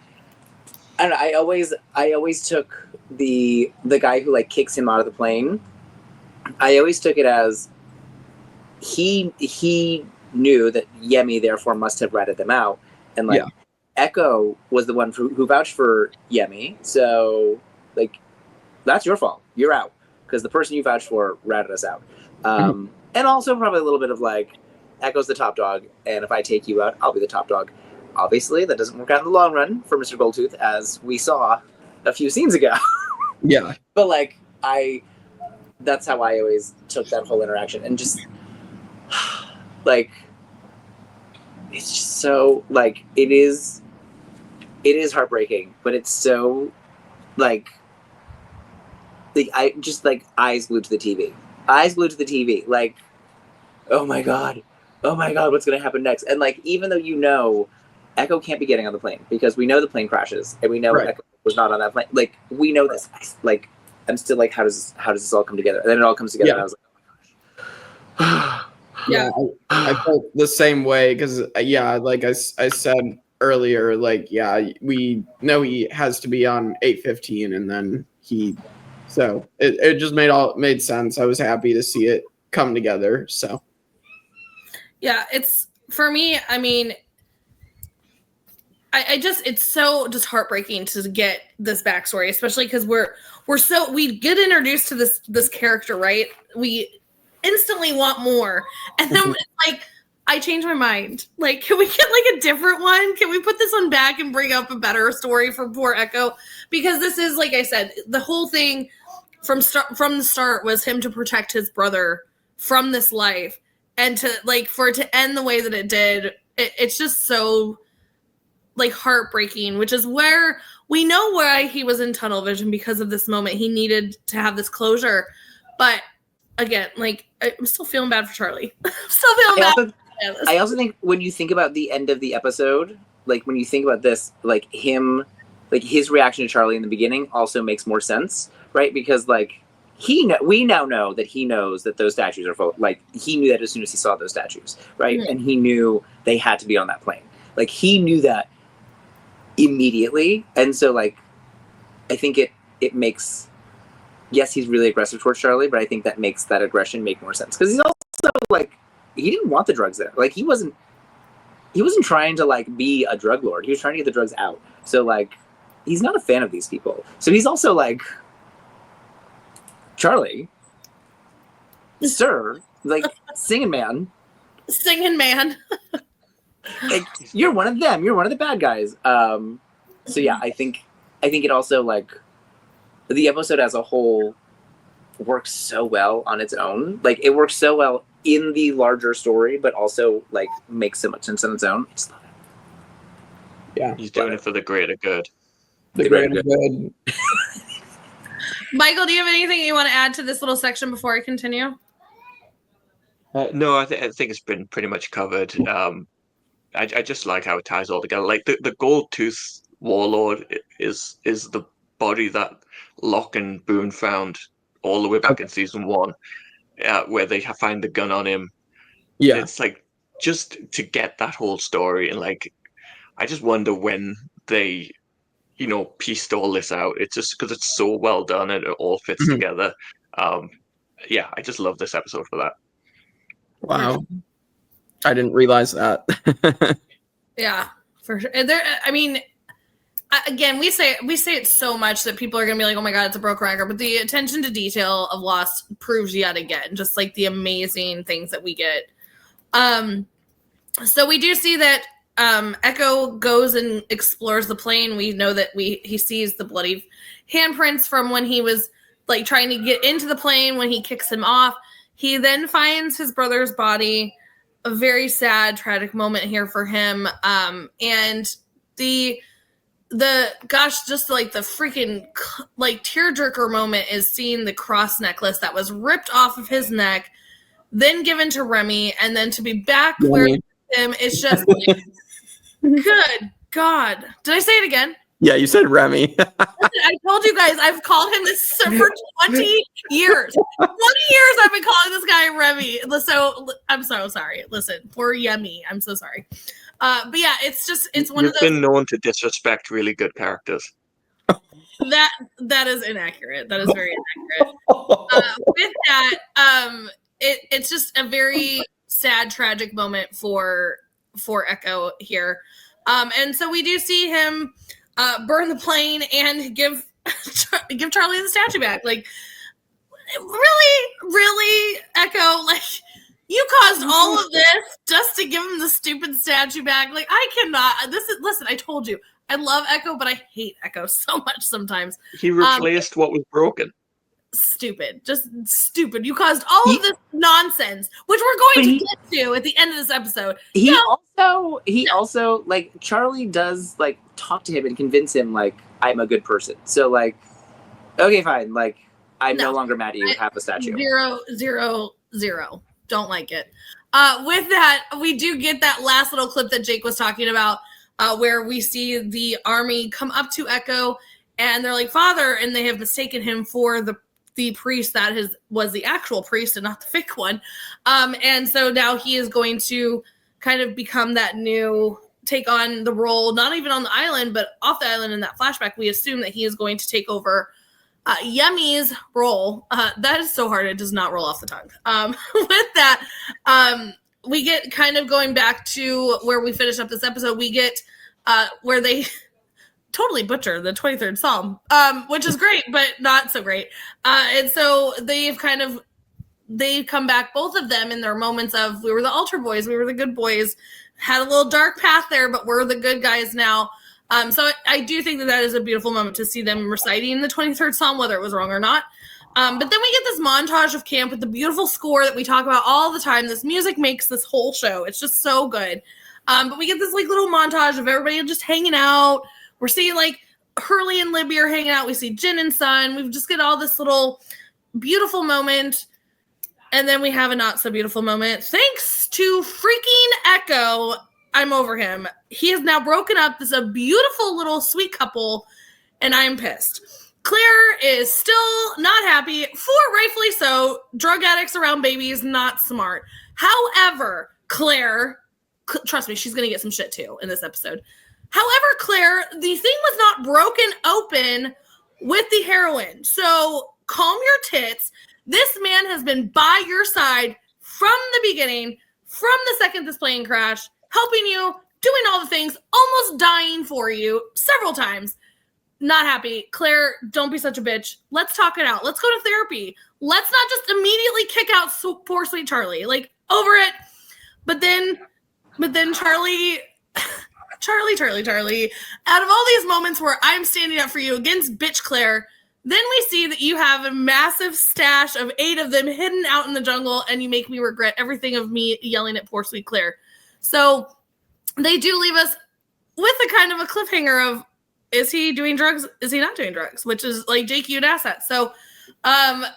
I don't know, I always took the guy who like kicks him out of the plane. I always took it as he knew that Yemi therefore must have ratted them out. And like, Eko was the one who vouched for Yemi. So like, that's your fault. You're out because the person you vouched for ratted us out. And also probably a little bit of like, Eko's the top dog, and if I take you out, I'll be the top dog. Obviously, that doesn't work out in the long run for Mr. Goldtooth, as we saw a few scenes ago. Yeah. But like, that's how I always took that whole interaction, and just like, it's just so like, it is heartbreaking, but it's so like I just like eyes glued to the TV. eyes glued to the TV, like, oh my god, what's gonna happen next? And like, even though Eko can't be getting on the plane because we know the plane crashes and we know Eko was not on that plane. Like, we know this. Like, I'm still like, how does this all come together? And then it all comes together. And I was like, oh my gosh. Yeah, I felt the same way because like I said earlier, like we know he has to be on 8:15, and then it just made sense. I was happy to see it come together. So yeah, it's for me. I mean, it's so just heartbreaking to get this backstory, especially because we get introduced to this character, right? We instantly want more, and then like I changed my mind. Like, can we get like a different one? Can we put this one back and bring up a better story for poor Eko? Because this is, like I said, the whole thing from the start was him to protect his brother from this life, and to like for it to end the way that it did. It's just so like heartbreaking, which is where we know why he was in tunnel vision, because of this moment. He needed to have this closure, but again, like, I'm still feeling bad for Charlie. I'm still feeling bad. I also think when you think about the end of the episode, like when you think about this, like his reaction to Charlie in the beginning also makes more sense, right? Because like we now know that he knows that those statues are full. Like, he knew that as soon as he saw those statues, right? Mm-hmm. And he knew they had to be on that plane. Like, he knew that immediately, and so like I think it makes. Yes, he's really aggressive towards Charlie, but I think that makes that aggression make more sense. Because he's also, like, he didn't want the drugs there. Like, he wasn't trying to, like, be a drug lord. He was trying to get the drugs out. So, like, he's not a fan of these people. So he's also, like, Charlie, sir, like, singing man. Like, you're one of them. You're one of the bad guys. So, yeah, I think it also, like, the episode as a whole works so well on its own. Like, it works so well in the larger story, but also like makes so much sense on its own. I just love it. Yeah, he's doing it for the greater good. The greater good. Michael, do you have anything you want to add to this little section before I continue? No, I think it's been pretty much covered. I just like how it ties all together. Like, the gold tooth warlord is the body that Locke and Boone found all the way back in season 1, where they find the gun on him. Yeah, it's like, just to get that whole story, and like, I just wonder when they, pieced all this out. It's just because it's so well done and it all fits together. Yeah, I just love this episode for that. Wow, I didn't realize that. Yeah, for sure. I mean, again, we say it so much that people are gonna be like, "Oh my god, it's a broken record." But the attention to detail of Lost proves yet again, just like the amazing things that we get. So we do see that Eko goes and explores the plane. We know that he sees the bloody handprints from when he was like trying to get into the plane when he kicks him off. He then finds his brother's body. A very sad, tragic moment here for him. And the gosh, just like the freaking like tearjerker moment is seeing the cross necklace that was ripped off of his neck, then given to Remy, and then to be back where him. It's just like, good God. Did I say it again? Yeah, you said Remy. Listen, I told you guys I've called him this for 20 years. 20 years I've been calling this guy Remy. So I'm so sorry. Listen, poor Yemi. I'm so sorry. But yeah, it's one of those. You've been known to disrespect really good characters. That is inaccurate. That is very inaccurate. With that, it's just a very sad, tragic moment for Eko here. And so we do see him burn the plane and give Charlie the statue back. Like, really, Eko? Like, you caused all of this just to give him the stupid statue back. Like, I cannot. Listen, I told you, I love Eko, but I hate Eko so much sometimes. He replaced what was broken. Stupid. Just stupid. You caused all of this nonsense, which we're going to get to at the end of this episode. He also, like, Charlie does, like, talk to him and convince him, like, I'm a good person. So, like, okay, fine. Like, I'm no longer mad at you. Have a statue. 0, 0, 0. Don't like it. With that, we do get that last little clip that Jake was talking about, where we see the army come up to Eko, and they're like, "Father," and they have mistaken him for the priest that was the actual priest and not the fake one. And so now he is going to kind of become that new, take on the role, not even on the island, but off the island in that flashback. We assume that he is going to take over Yummy's role. That is so hard. It does not roll off the tongue. With that, we get kind of going back to where we finished up this episode. We get where they totally butcher the 23rd Psalm, which is great, but not so great. And so they've come back, both of them, in their moments of, we were the altar boys, we were the good boys, had a little dark path there, but we're the good guys now. So I do think that is a beautiful moment to see them reciting the 23rd Psalm, whether it was wrong or not. But then we get this montage of camp with the beautiful score that we talk about all the time. This music makes this whole show. It's just so good. But we get this like little montage of everybody just hanging out. We're seeing like Hurley and Libby are hanging out. We see Jin and Sun. We just get all this little beautiful moment. And then we have a not so beautiful moment. Thanks to freaking Eko, I'm over him. He has now broken up. This is a beautiful little sweet couple, and I'm pissed. Claire is still not happy, rightfully so. Drug addicts around babies, not smart. However, Claire, trust me, she's going to get some shit too in this episode. However, Claire, the thing was not broken open with the heroin. So calm your tits. This man has been by your side from the beginning, from the second this plane crashed, helping you, doing all the things, almost dying for you several times. Not happy. Claire, don't be such a bitch. Let's talk it out. Let's go to therapy. Let's not just immediately kick out poor sweet Charlie. Like, over it. But then Charlie, out of all these moments where I'm standing up for you against bitch Claire, then we see that you have a massive stash of 8 of them hidden out in the jungle, and you make me regret everything of me yelling at poor sweet Claire. So they do leave us with a kind of a cliffhanger of, is he doing drugs? Is he not doing drugs? Which is like, Jake, you'd ask that. So I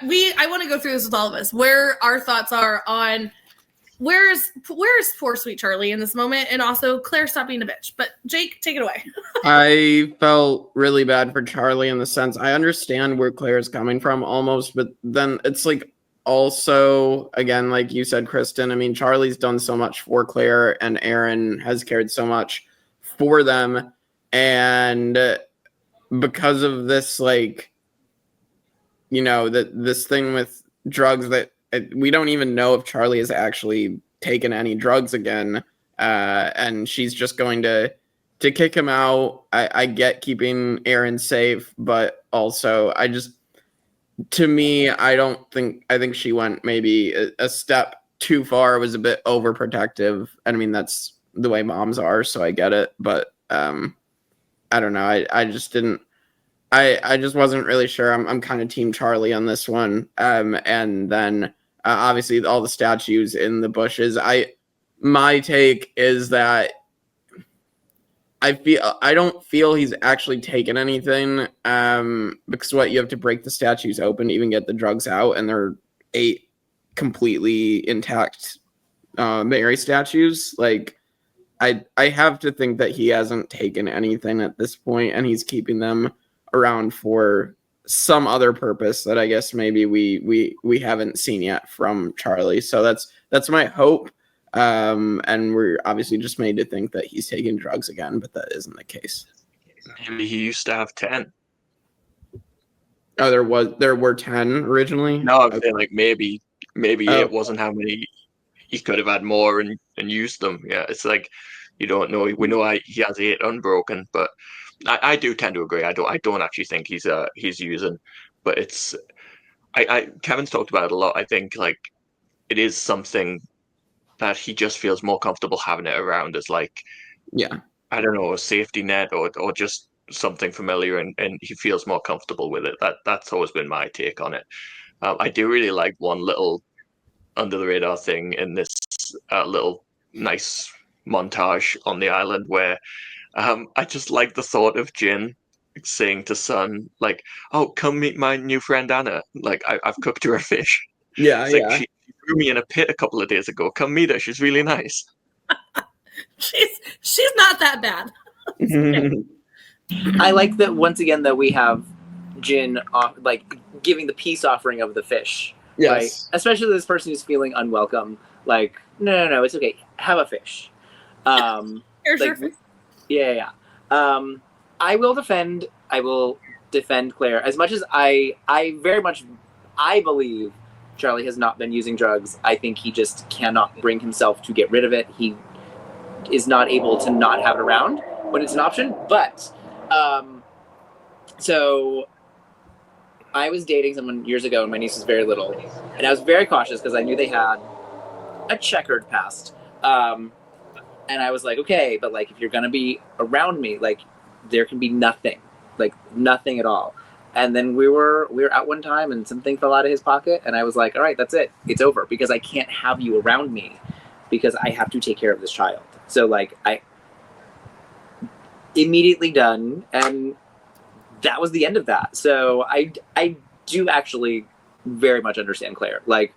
want to go through this with all of us, where our thoughts are on where's poor sweet Charlie in this moment, and also Claire, stop being a bitch. But Jake, take it away. I felt really bad for Charlie in the sense, I understand where Claire is coming from almost, but then it's like, also, again, like you said, Kristin, I mean, Charlie's done so much for Claire, and Aaron has cared so much for them. And because of this, like, you know, this thing with drugs that we don't even know if Charlie has actually taken any drugs again. And she's just going to kick him out. I get keeping Aaron safe, but also to me, I think she went maybe a step too far. It was a bit overprotective. I mean, that's the way moms are, so I get it. But I don't know. I just didn't. I just wasn't really sure. I'm kind of team Charlie on this one. And then obviously all the statues in the bushes. My take is that I don't feel he's actually taken anything. Because you have to break the statues open to even get the drugs out, and they're 8 completely intact Mary statues. Like, I have to think that he hasn't taken anything at this point, and he's keeping them around for some other purpose that I guess maybe we haven't seen yet from Charlie. So that's my hope. And we're obviously just made to think that he's taking drugs again, but that isn't the case. Maybe he used to have 10. Oh, there were 10 originally? No, I'm saying like maybe it wasn't how many. He could have had more and used them. Yeah, it's like, you don't know. We know he has 8 unbroken, but I do tend to agree. I don't actually think he's using, but it's Kevin's talked about it a lot. I think like it is something that he just feels more comfortable having it around as like, yeah, I don't know, a safety net or just something familiar, and he feels more comfortable with it. That's always been my take on it. I do really like one little under the radar thing in this little nice montage on the island where I just like the thought of Jin saying to Sun, like, "Oh, come meet my new friend Anna. Like, I've cooked her a fish." Yeah, It's like she threw me in a pit a couple of days ago. Come meet her. She's really nice. She's not that bad. I like that once again that we have Jin like giving the peace offering of the fish. Yes. Right? Especially this person who's feeling unwelcome. Like, no, it's okay. Have a fish. Here's your like, yeah. I will defend Claire as much as I believe Charlie has not been using drugs. I think he just cannot bring himself to get rid of it. He is not able to not have it around when it's an option. But so I was dating someone years ago and my niece was very little, and I was very cautious because I knew they had a checkered past. And I was like, okay, but like if you're gonna be around me, like there can be nothing at all. And then we were out one time and something fell out of his pocket, and I was like, all right, that's it, it's over, because I can't have you around me because I have to take care of this child. So like I immediately done, and that was the end of that. So I do actually very much understand Claire. Like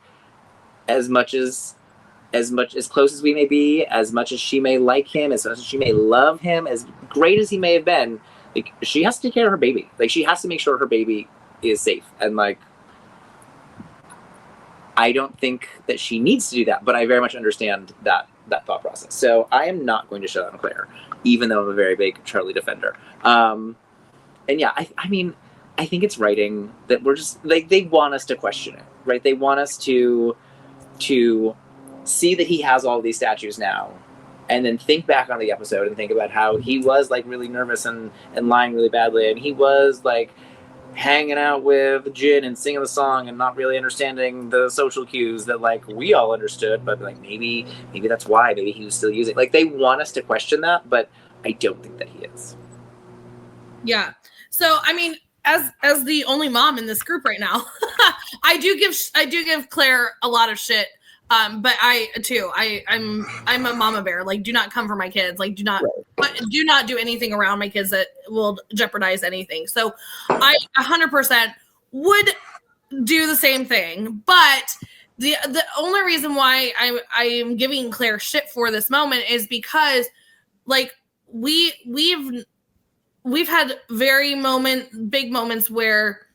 as close as we may be, as much as she may like him, as much as she may love him, as great as he may have been, like she has to take care of her baby. Like she has to make sure her baby is safe. And like I don't think that she needs to do that, but I very much understand that thought process. So I am not going to shut down Claire, even though I'm a very big Charlie defender. And yeah, I mean, I think it's writing that we're just like, they want us to question it, right? They want us to see that he has all these statues now, and then think back on the episode and think about how he was like really nervous and lying really badly, and he was like hanging out with Jin and singing the song and not really understanding the social cues that like we all understood, but like maybe that's why maybe he was still using. Like they want us to question that, but I don't think that he is. Yeah. So I mean, as the only mom in this group right now, I do give Claire a lot of shit. But I'm a mama bear. Like, do not come for my kids. Like, do not do anything around my kids that will jeopardize anything. So I 100% would do the same thing. But the only reason why I am giving Claire shit for this moment is because like we've had big moments where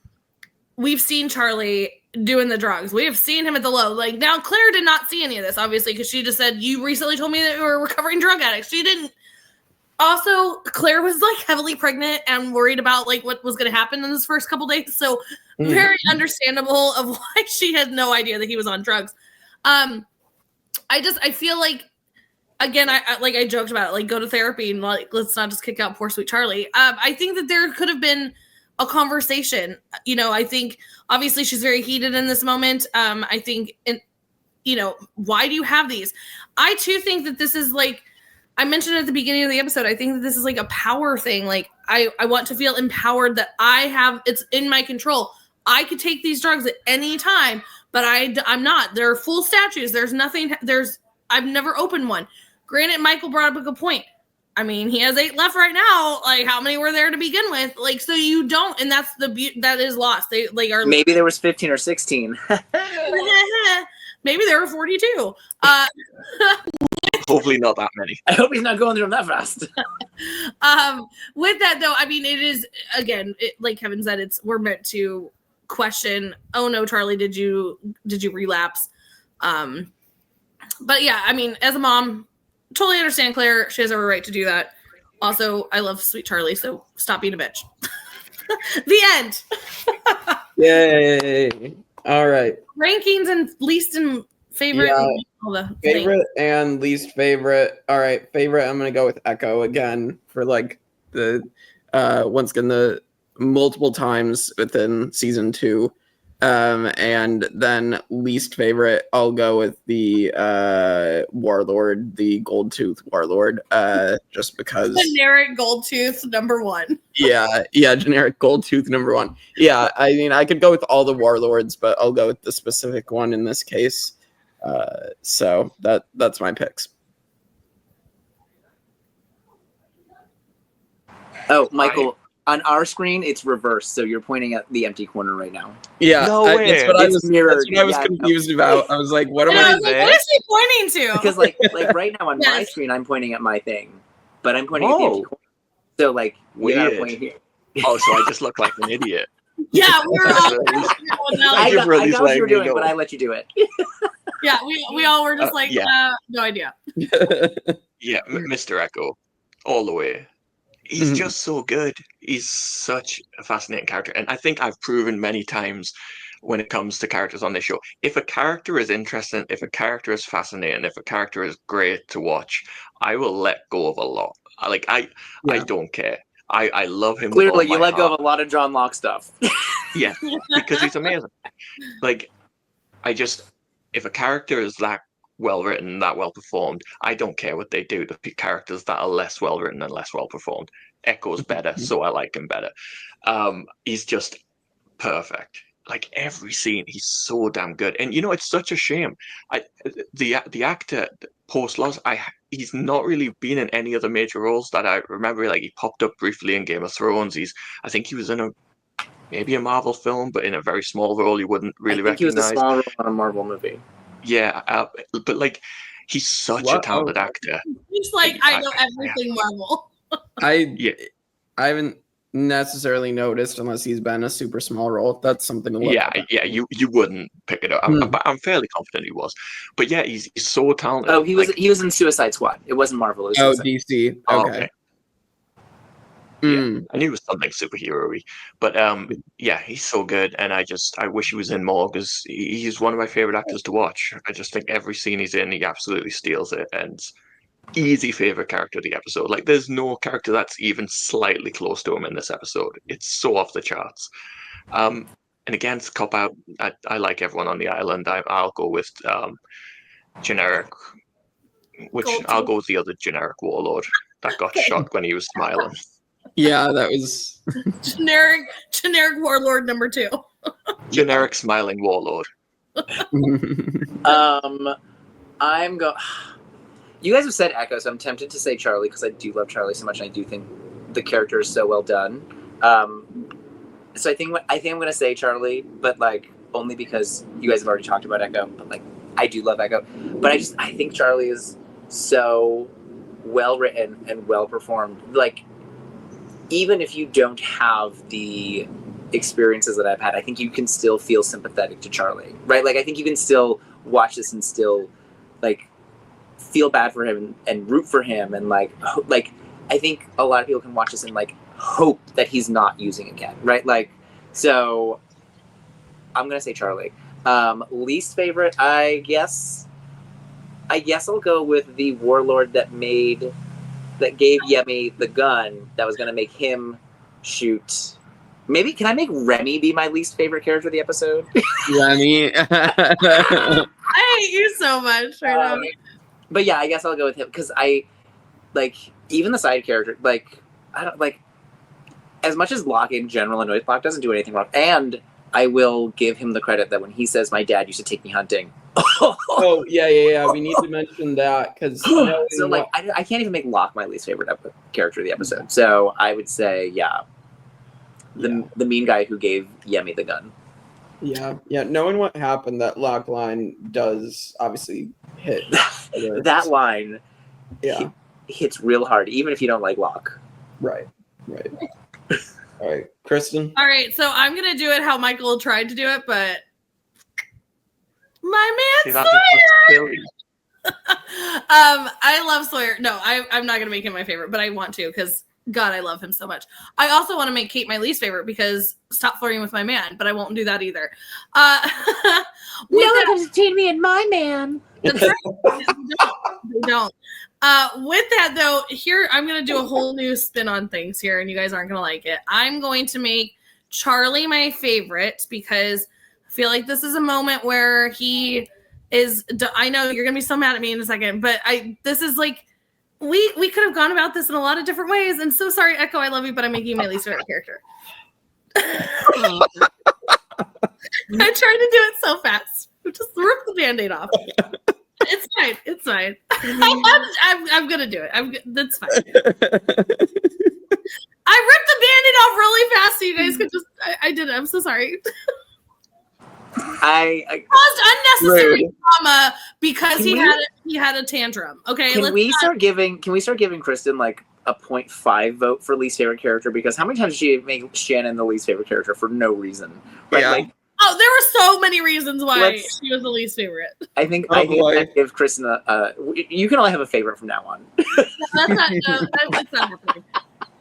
we've seen Charlie doing the drugs. We have seen him at the low. Like now, Claire did not see any of this, obviously, because she just said, you recently told me that you were a recovering drug addict. She didn't. Also, Claire was like heavily pregnant and worried about like what was going to happen in this first couple days. So very understandable of why she had no idea that he was on drugs. I feel like, again, I joked about it, like go to therapy and like, let's not just kick out poor sweet Charlie. I think that there could have been a conversation. I think obviously she's very heated in this moment. I think, why do you have these? I too think that this is like, I mentioned at the beginning of the episode, I think that this is like a power thing. Like I want to feel empowered that it's in my control. I could take these drugs at any time, but I'm not. They're full statues. I've never opened one. Granted, Michael brought up a good point. I mean, he has 8 left right now. Like, how many were there to begin with? Like, so you don't, and that's that is lost. They like are maybe there was 15 or 16. Maybe there were 42. Hopefully not that many. I hope he's not going through them that fast. With that though, I mean, it is again, like Kevin said, we're meant to question. Oh no, Charlie, did you relapse? But yeah, I mean, as a mom, totally understand Claire. She has every right to do that. Also, I love sweet Charlie, so stop being a bitch. The end. Yay. All right. Rankings and least and favorite. Yeah. Favorite and least favorite. All right. Favorite, I'm going to go with Eko again for like the, once again, the multiple times within season 2. And then least favorite, I'll go with the warlord, the gold tooth warlord, just because generic gold tooth number 1. Yeah, generic gold tooth number 1. Yeah, I mean, I could go with all the warlords, but I'll go with the specific one in this case. So that's my picks. Oh, Michael, On our screen, it's reversed, so you're pointing at the empty corner right now. Yeah, No way. That's what It's mirrored. That's what I was Yeah, confused about. I was like, what am And I I was like, what is he pointing to? Because like right now on my Yes. screen, I'm pointing at my thing, but I'm pointing at the empty corner. So like, you gotta Weird. point here. Oh, so I just look like an idiot. Yeah, we're all. I You're got, really I got what you were letting me doing, but know. I let you do it. Yeah, we all were just like, yeah. no idea. Yeah, Mr. Eko, all the way. He's just so good. He's such a fascinating character. And I think I've proven many times when it comes to characters on this show, if a character is interesting, if a character is fascinating, if a character is great to watch, I will let go of a lot. I don't care. I love him. Clearly, with all you my let go heart. of a lot of John Locke stuff. Yeah, because he's amazing. Like, if a character is that well written, that well performed, I don't care what they do to characters that are less well written and less well performed. Echo's better, so I like him better. He's just perfect. Like every scene, he's so damn good. And it's such a shame. The actor post loss, he's not really been in any other major roles that I remember. Like he popped up briefly in Game of Thrones. I think he was in maybe a Marvel film, but in a very small role you wouldn't really I think recognize. he was a small role in a Marvel movie. Yeah, but like he's such a talented actor. He's like, I know everything Marvel. I haven't necessarily noticed unless he's been a super small role. That's something to look at. Yeah, you wouldn't pick it up. I'm fairly confident he was, but yeah, he's so talented. Oh, he was in Suicide Squad. It wasn't Marvel. It was Suicide. DC. Okay. Yeah, I knew it was something superhero-y, but yeah, he's so good, and I wish he was in more because he's one of my favorite actors to watch. I just think every scene he's in, he absolutely steals it, and easy favorite character of the episode. Like, there's no character that's even slightly close to him in this episode. It's so off the charts. And again, it's a cop out. I like everyone on the island. I'll go with generic, I'll go with the other generic warlord that got shot when he was smiling. Yeah, that was generic warlord number 2. Generic smiling warlord. I'm going. You guys have said Eko, so I'm tempted to say Charlie because I do love Charlie so much, and I do think the character is so well done. So I think I'm going to say Charlie, but like only because you guys have already talked about Eko. But like I do love Eko, but I think Charlie is so well written and well performed. Like, even if you don't have the experiences that I've had, I think you can still feel sympathetic to Charlie, right? Like, I think you can still watch this and still, like, feel bad for him and root for him. And, like, I think a lot of people can watch this and, like, hope that he's not using again, right? Like, so I'm going to say Charlie. Least favorite, I guess I'll go with the warlord that gave Yemi the gun that was going to make him shoot. Maybe, can I make Remy be my least favorite character of the episode? Remy. I hate you so much right now. But yeah, I guess I'll go with him because even the side character, I don't like, as much as Locke in general annoys Locke, doesn't do anything wrong. And I will give him the credit that when he says, "My dad used to take me hunting." Oh yeah. We need to mention that because so like I can't even make Locke my least favorite character of the episode. So I would say the mean guy who gave Yemi the gun. Yeah. Knowing what happened, that Locke line does obviously hit. That line, hits real hard, even if you don't like Locke. Right. All right, Kristin. All right, so I'm gonna do it how Michael tried to do it, but my man Sawyer. I love Sawyer. No, I'm not gonna make him my favorite, but I want to because God, I love him so much. I also want to make Kate my least favorite because stop flirting with my man, but I won't do that either. No one between me and my man. That's right. They don't. With that though, here I'm gonna do a whole new spin on things here, and you guys aren't gonna like it. I'm going to make Charlie my favorite because I feel like this is a moment where he is. I know you're gonna be so mad at me in a second, but this is like we could have gone about this in a lot of different ways. And so sorry, Eko, I love you, but I'm making you my least favorite character. I tried to do it so fast. Just rip the Band-Aid off. It's fine. I'm gonna do it. That's fine. I ripped the Band-Aid off really fast so you guys could just. I did it. I'm so sorry. I caused unnecessary Rude. drama because he had a tantrum. Okay, Can we start giving Kristin like a 0.5 vote for least favorite character? Because how many times did she make Shannon the least favorite character for no reason? Right? Yeah. there were so many reasons why she was the least favorite. I think I give Kristin a. You can only have a favorite from now on. That's not. It's not happening.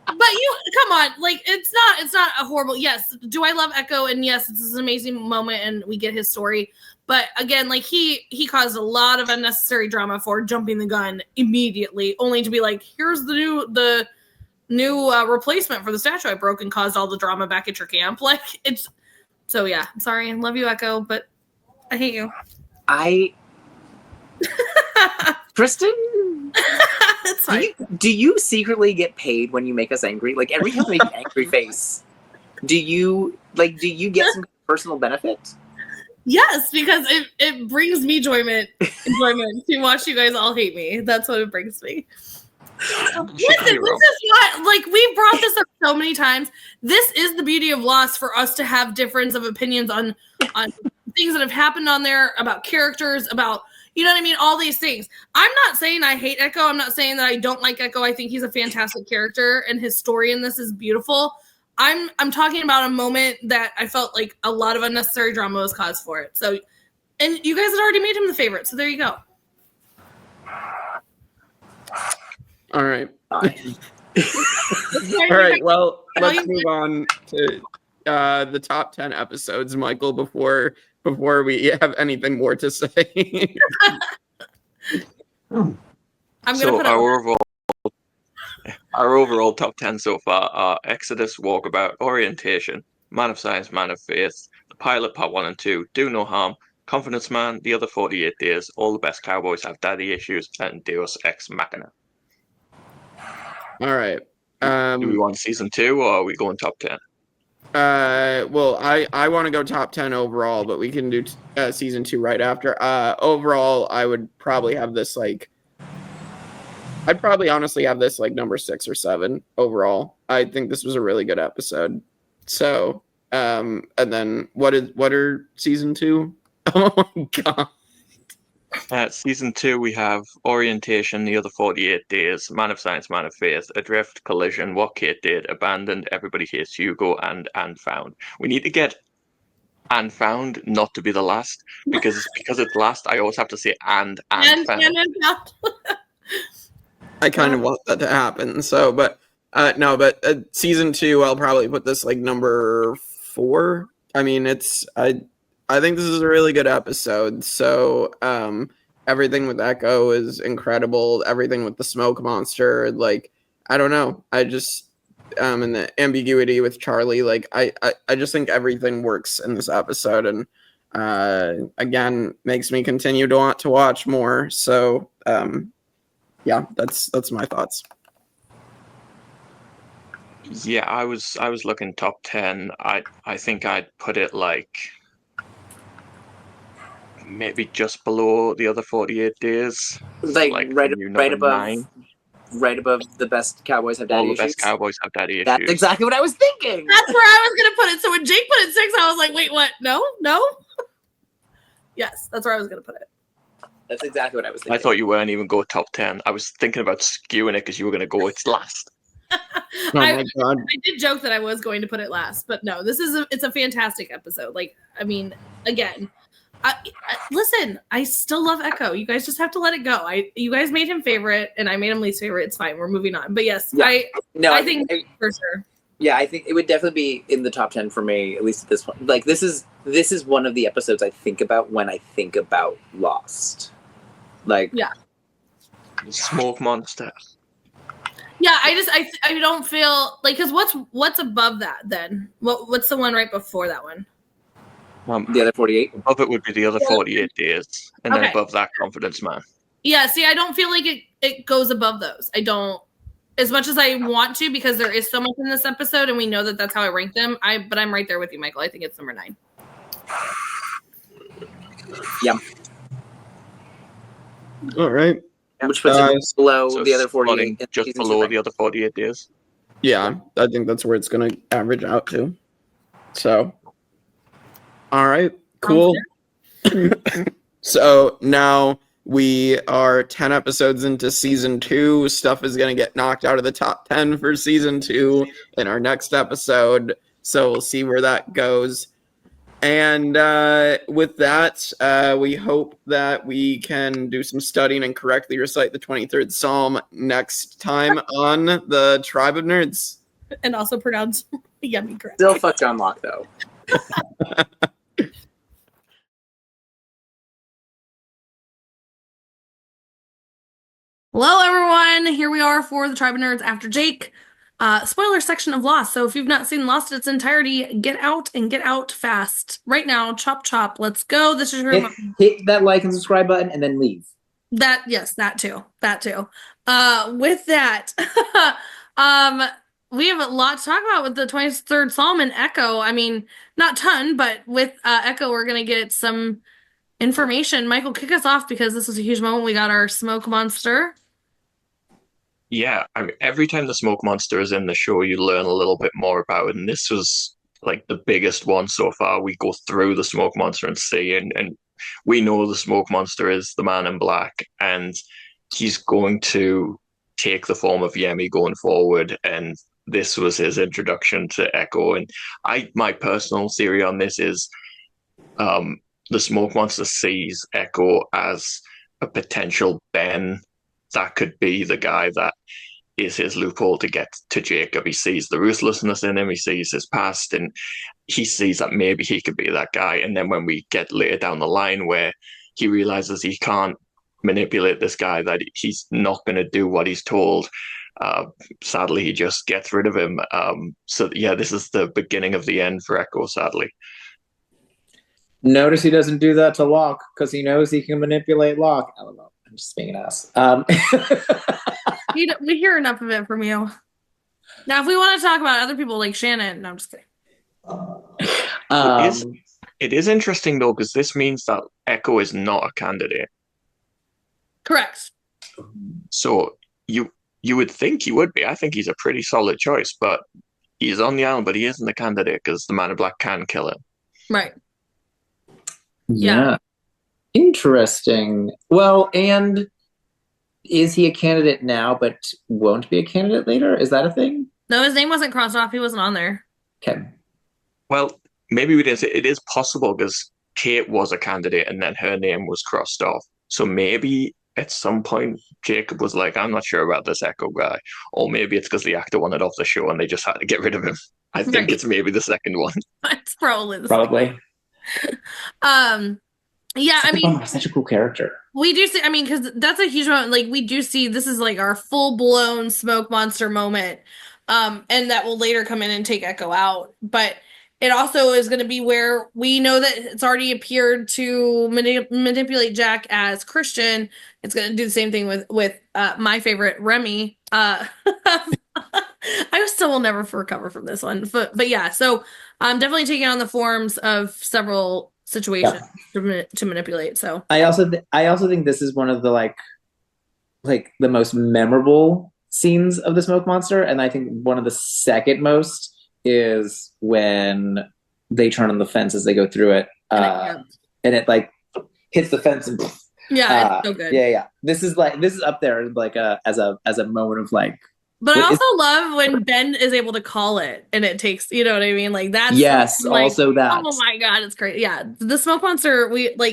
But come on, like it's not a horrible. Yes, do I love Eko? And yes, it's an amazing moment, and we get his story. But again, like he caused a lot of unnecessary drama for jumping the gun immediately, only to be like, here's the new replacement for the statue I broke, and caused all the drama back at your camp. Like it's so yeah. I'm sorry, I love you, Eko, but I hate you. Kristin. It's fine. Do you secretly get paid when you make us angry? Like every time you make an angry face, do you get some personal benefit? Yes, because it brings me enjoyment to watch you guys all hate me. That's what it brings me. Listen, this is what, like, we brought this up so many times. This is the beauty of Lost, for us to have difference of opinions on things that have happened on there, about characters, about, you know what I mean? All these things. I'm not saying I hate Eko. I'm not saying that I don't like Eko. I think he's a fantastic character, and his story in this is beautiful. I'm talking about a moment that I felt like a lot of unnecessary drama was caused for it. So, and you guys had already made him the favorite, so there you go. All right. All right. Well, let's move on to the top 10 episodes, Michael, before we have anything more to say. I'm gonna So put our overall top 10 so far are Exodus, Walkabout, Orientation, Man of Science, Man of Faith, The Pilot Part 1 and 2, Do No Harm, Confidence Man, The Other 48 Days, All the Best Cowboys Have Daddy Issues, and Deus Ex Machina. All right. Do we want season 2 or are we going top 10? Well, I want to go top 10 overall, but we can do season 2 right after. Overall, I would probably have this I'd probably honestly have this like number 6 or 7 overall. I think this was a really good episode. So, and then what are season 2? Oh my god. Season 2, we have Orientation, The Other 48 Days, Man of Science, Man of Faith, Adrift, Collision, What Kate Did, Abandoned, Everybody Hates Hugo, and Found. We need to get and Found not to be the last, because it's last, I always have to say and Found. I kind of want that to happen. So, but no, but season 2, I'll probably put this like number 4. I mean, I think this is a really good episode. So everything with Eko is incredible. Everything with the smoke monster, like, I don't know. I just and the ambiguity with Charlie, like I just think everything works in this episode, and again makes me continue to want to watch more. So yeah, that's my thoughts. Yeah, I was looking top 10. I think I'd put it like maybe just below The Other 48 Days. Like right above 9. Right above The Best Cowboys Have Daddy All the Issues. Best Cowboys Have Daddy Issues. That's exactly what I was thinking. That's where I was gonna put it. So when Jake put it 6, I was like, wait, what? No. Yes, that's where I was gonna put it. That's exactly what I was thinking. I thought you weren't even go top 10. I was thinking about skewing it because you were going to go it's last. Oh my god! I did joke that I was going to put it last, but no, it's a fantastic episode. Like, I mean, again, listen, I still love Eko. You guys just have to let it go. You guys made him favorite, and I made him least favorite. It's fine. We're moving on. But yes, yeah. I think for sure. Yeah, I think it would definitely be in the top 10 for me, at least at this point. Like, this is one of the episodes I think about when I think about Lost. Like, yeah, Smoke Monster. Yeah, I don't feel like, because what's above that then? What's the one right before that one? The Other 48. Above it would be The Other 48 Days, and then above that, Confidence Man. Yeah, see, I don't feel like it goes above those. I don't, as much as I want to, because there is so much in this episode, and we know that that's how I rank them. But I'm right there with you, Michael. I think it's number 9. Yeah. All right. Which puts it below The Other 48. Just below The Other 48 Days. Yeah, I think that's where it's going to average out to. So, all right, cool. So now we are 10 episodes into season 2. Stuff is going to get knocked out of the top 10 for season 2 in our next episode. So we'll see where that goes. And with that, we hope that we can do some studying and correctly recite the 23rd Psalm next time on the Tribe of Nerds. And also pronounce yummy correct. Still fuck John Locke, though. Hello, everyone. Here we are for the Tribe of Nerds after Jake. Spoiler section of Lost. So if you've not seen Lost in its entirety, get out and get out fast. Right now, chop chop. Let's go. This is your hit that like and subscribe button and then leave. That too. With that, we have a lot to talk about with the 23rd Psalm and Eko. I mean, not ton, but with Eko, we're gonna get some information. Michael, kick us off because this was a huge moment. We got our smoke monster. Yeah, I mean, every time the smoke monster is in the show, you learn a little bit more about it, and this was like the biggest one so far. We go through the smoke monster and see, and we know the smoke monster is the man in black, and he's going to take the form of Yemi going forward, and this was his introduction to Eko. And my personal theory on this is the smoke monster sees Eko as a potential Ben that could be the guy that is his loophole to get to Jacob. He sees the ruthlessness in him, he sees his past, and he sees that maybe he could be that guy. And then when we get later down the line where he realizes he can't manipulate this guy, that he's not going to do what he's told, sadly, he just gets rid of him. So yeah, this is the beginning of the end for Eko, sadly. Notice he doesn't do that to Locke because he knows he can manipulate Locke. I don't know. I'm just being an ass. We hear enough of it from you. Now, if we want to talk about other people like Shannon, no, I'm just kidding. It is interesting though, because this means that Eko is not a candidate. Correct. So you would think he would be. I think he's a pretty solid choice, but he's on the island, but he isn't a candidate because the Man in Black can kill him. Right. Yeah. Interesting. Well, and is he a candidate now but won't be a candidate later? Is that a thing? No, his name wasn't crossed off. He wasn't on there. Okay. Well, maybe we didn't say it is possible because Kate was a candidate and then her name was crossed off. So maybe at some point Jacob was like, I'm not sure about this Eko guy. Or maybe it's because the actor wanted off the show and they just had to get rid of him. I think it's maybe the second one. It's probably the Probably. Second. Yeah, I mean, such a cool character. We do see, I mean, because that's a huge moment. Like, we do see this is like our full blown smoke monster moment. And that will later come in and take Eko out. But it also is going to be where we know that it's already appeared to manipulate Jack as Kristin. It's going to do the same thing with my favorite, Remy. I still will never recover from this one. But yeah, so I'm definitely taking on the forms of several situations to manipulate. So I also think this is one of the like the most memorable scenes of the smoke monster, and I think one of the second most is when they turn on the fence as they go through it, and it like hits the fence and it's so good. Yeah. This is up there like as a moment of like. But I also love when Ben is able to call it and it takes, you know what I mean? Like that's like, also that. Oh my God, it's great. Yeah. The smoke monster, you think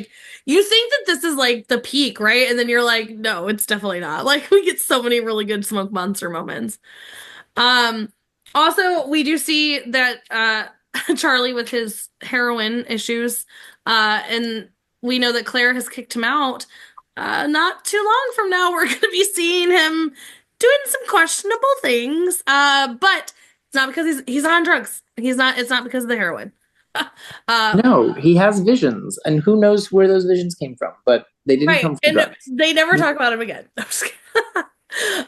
that this is like the peak, right? And then you're like, no, it's definitely not. Like we get so many really good smoke monster moments. Also, we do see that Charlie with his heroin issues, and we know that Claire has kicked him out. Not too long from now, we're going to be seeing him doing some questionable things, but it's not because he's on drugs. It's not because of the heroin. No, he has visions, and who knows where those visions came from, but they didn't come from drugs. They never talk about him again. I'm just kidding.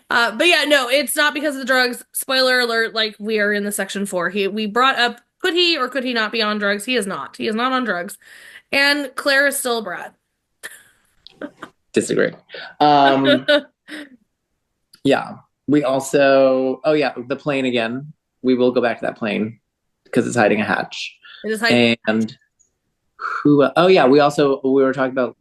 But yeah, no, it's not because of the drugs. Spoiler alert, like we are in the section 4. We brought up, could he or could he not be on drugs? He is not. He is not on drugs. And Claire is still a brat. Disagree. Yeah. We also, the plane again. We will go back to that plane because it's hiding a hatch. It is hiding. And who? We were talking about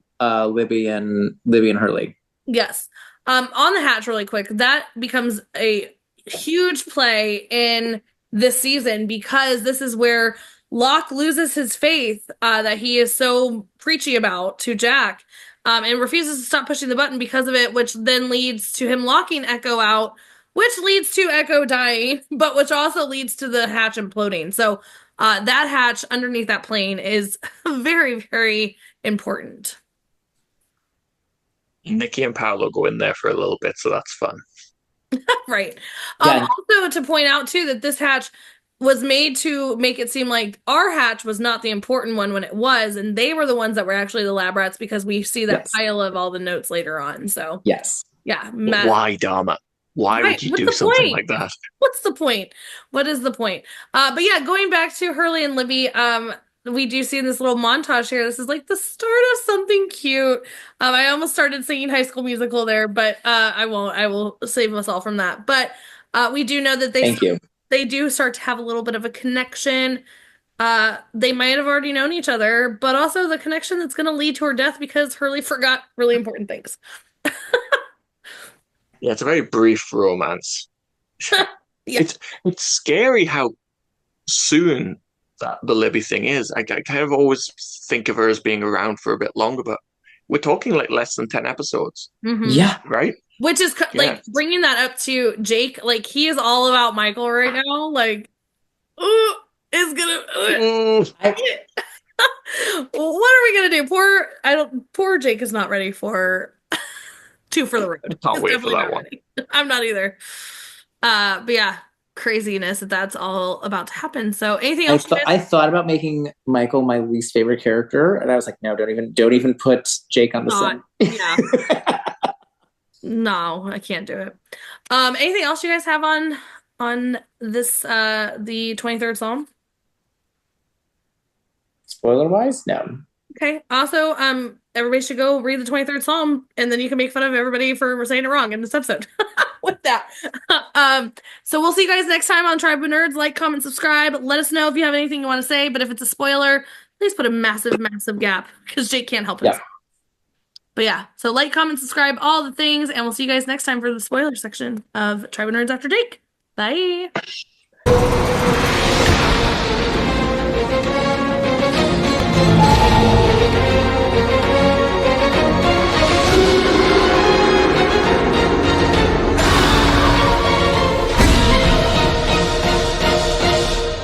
Libby and Hurley. Yes. On the hatch, really quick, that becomes a huge play in this season because this is where Locke loses his faith that he is so preachy about to Jack, and refuses to stop pushing the button because of it, which then leads to him locking Eko out, which leads to Eko dying, but which also leads to the hatch imploding. So that hatch underneath that plane is very, very important. Nikki and Paolo go in there for a little bit, so that's fun. Right. Yeah. Also, to point out, too, that this hatch was made to make it seem like our hatch was not the important one when it was, and they were the ones that were actually the lab rats because we see that pile of all the notes later on. So, yes. Yeah. Why, Dharma? Why would you do something like that? What's the point? What is the point? But yeah, going back to Hurley and Libby, we do see in this little montage here. This is like the start of something cute. I almost started singing High School Musical there, but I won't. I will save us all from that. But we do know that they do start to have a little bit of a connection. They might have already known each other, but also the connection that's going to lead to her death because Hurley forgot really important things. Yeah, it's a very brief romance. It's scary how soon that the Libby thing is. I kind of always think of her as being around for a bit longer, but we're talking like less than 10 episodes. Mm-hmm. Yeah. Right? Which is like bringing that up to Jake. Like, he is all about Michael right now. Like, it's gonna. What are we gonna do? Poor Jake is not ready for Two for the Road. I can't wait for that one. I'm not either. But yeah, craziness that's all about to happen. So anything else? I thought about making Michael my least favorite character, and I was like, no, don't even put Jake on the set. Yeah. No, I can't do it. Anything else you guys have on this the 23rd Psalm? Spoiler wise, no. Okay. Also, everybody should go read the 23rd Psalm, and then you can make fun of everybody for saying it wrong in this episode. With that. So we'll see you guys next time on Tribe of Nerds. Like, comment, subscribe. Let us know if you have anything you want to say, but if it's a spoiler, please put a massive, massive gap, because Jake can't help it. But yeah, so like, comment, subscribe, all the things, and we'll see you guys next time for the spoiler section of Tribe of Nerds After Jake. Bye!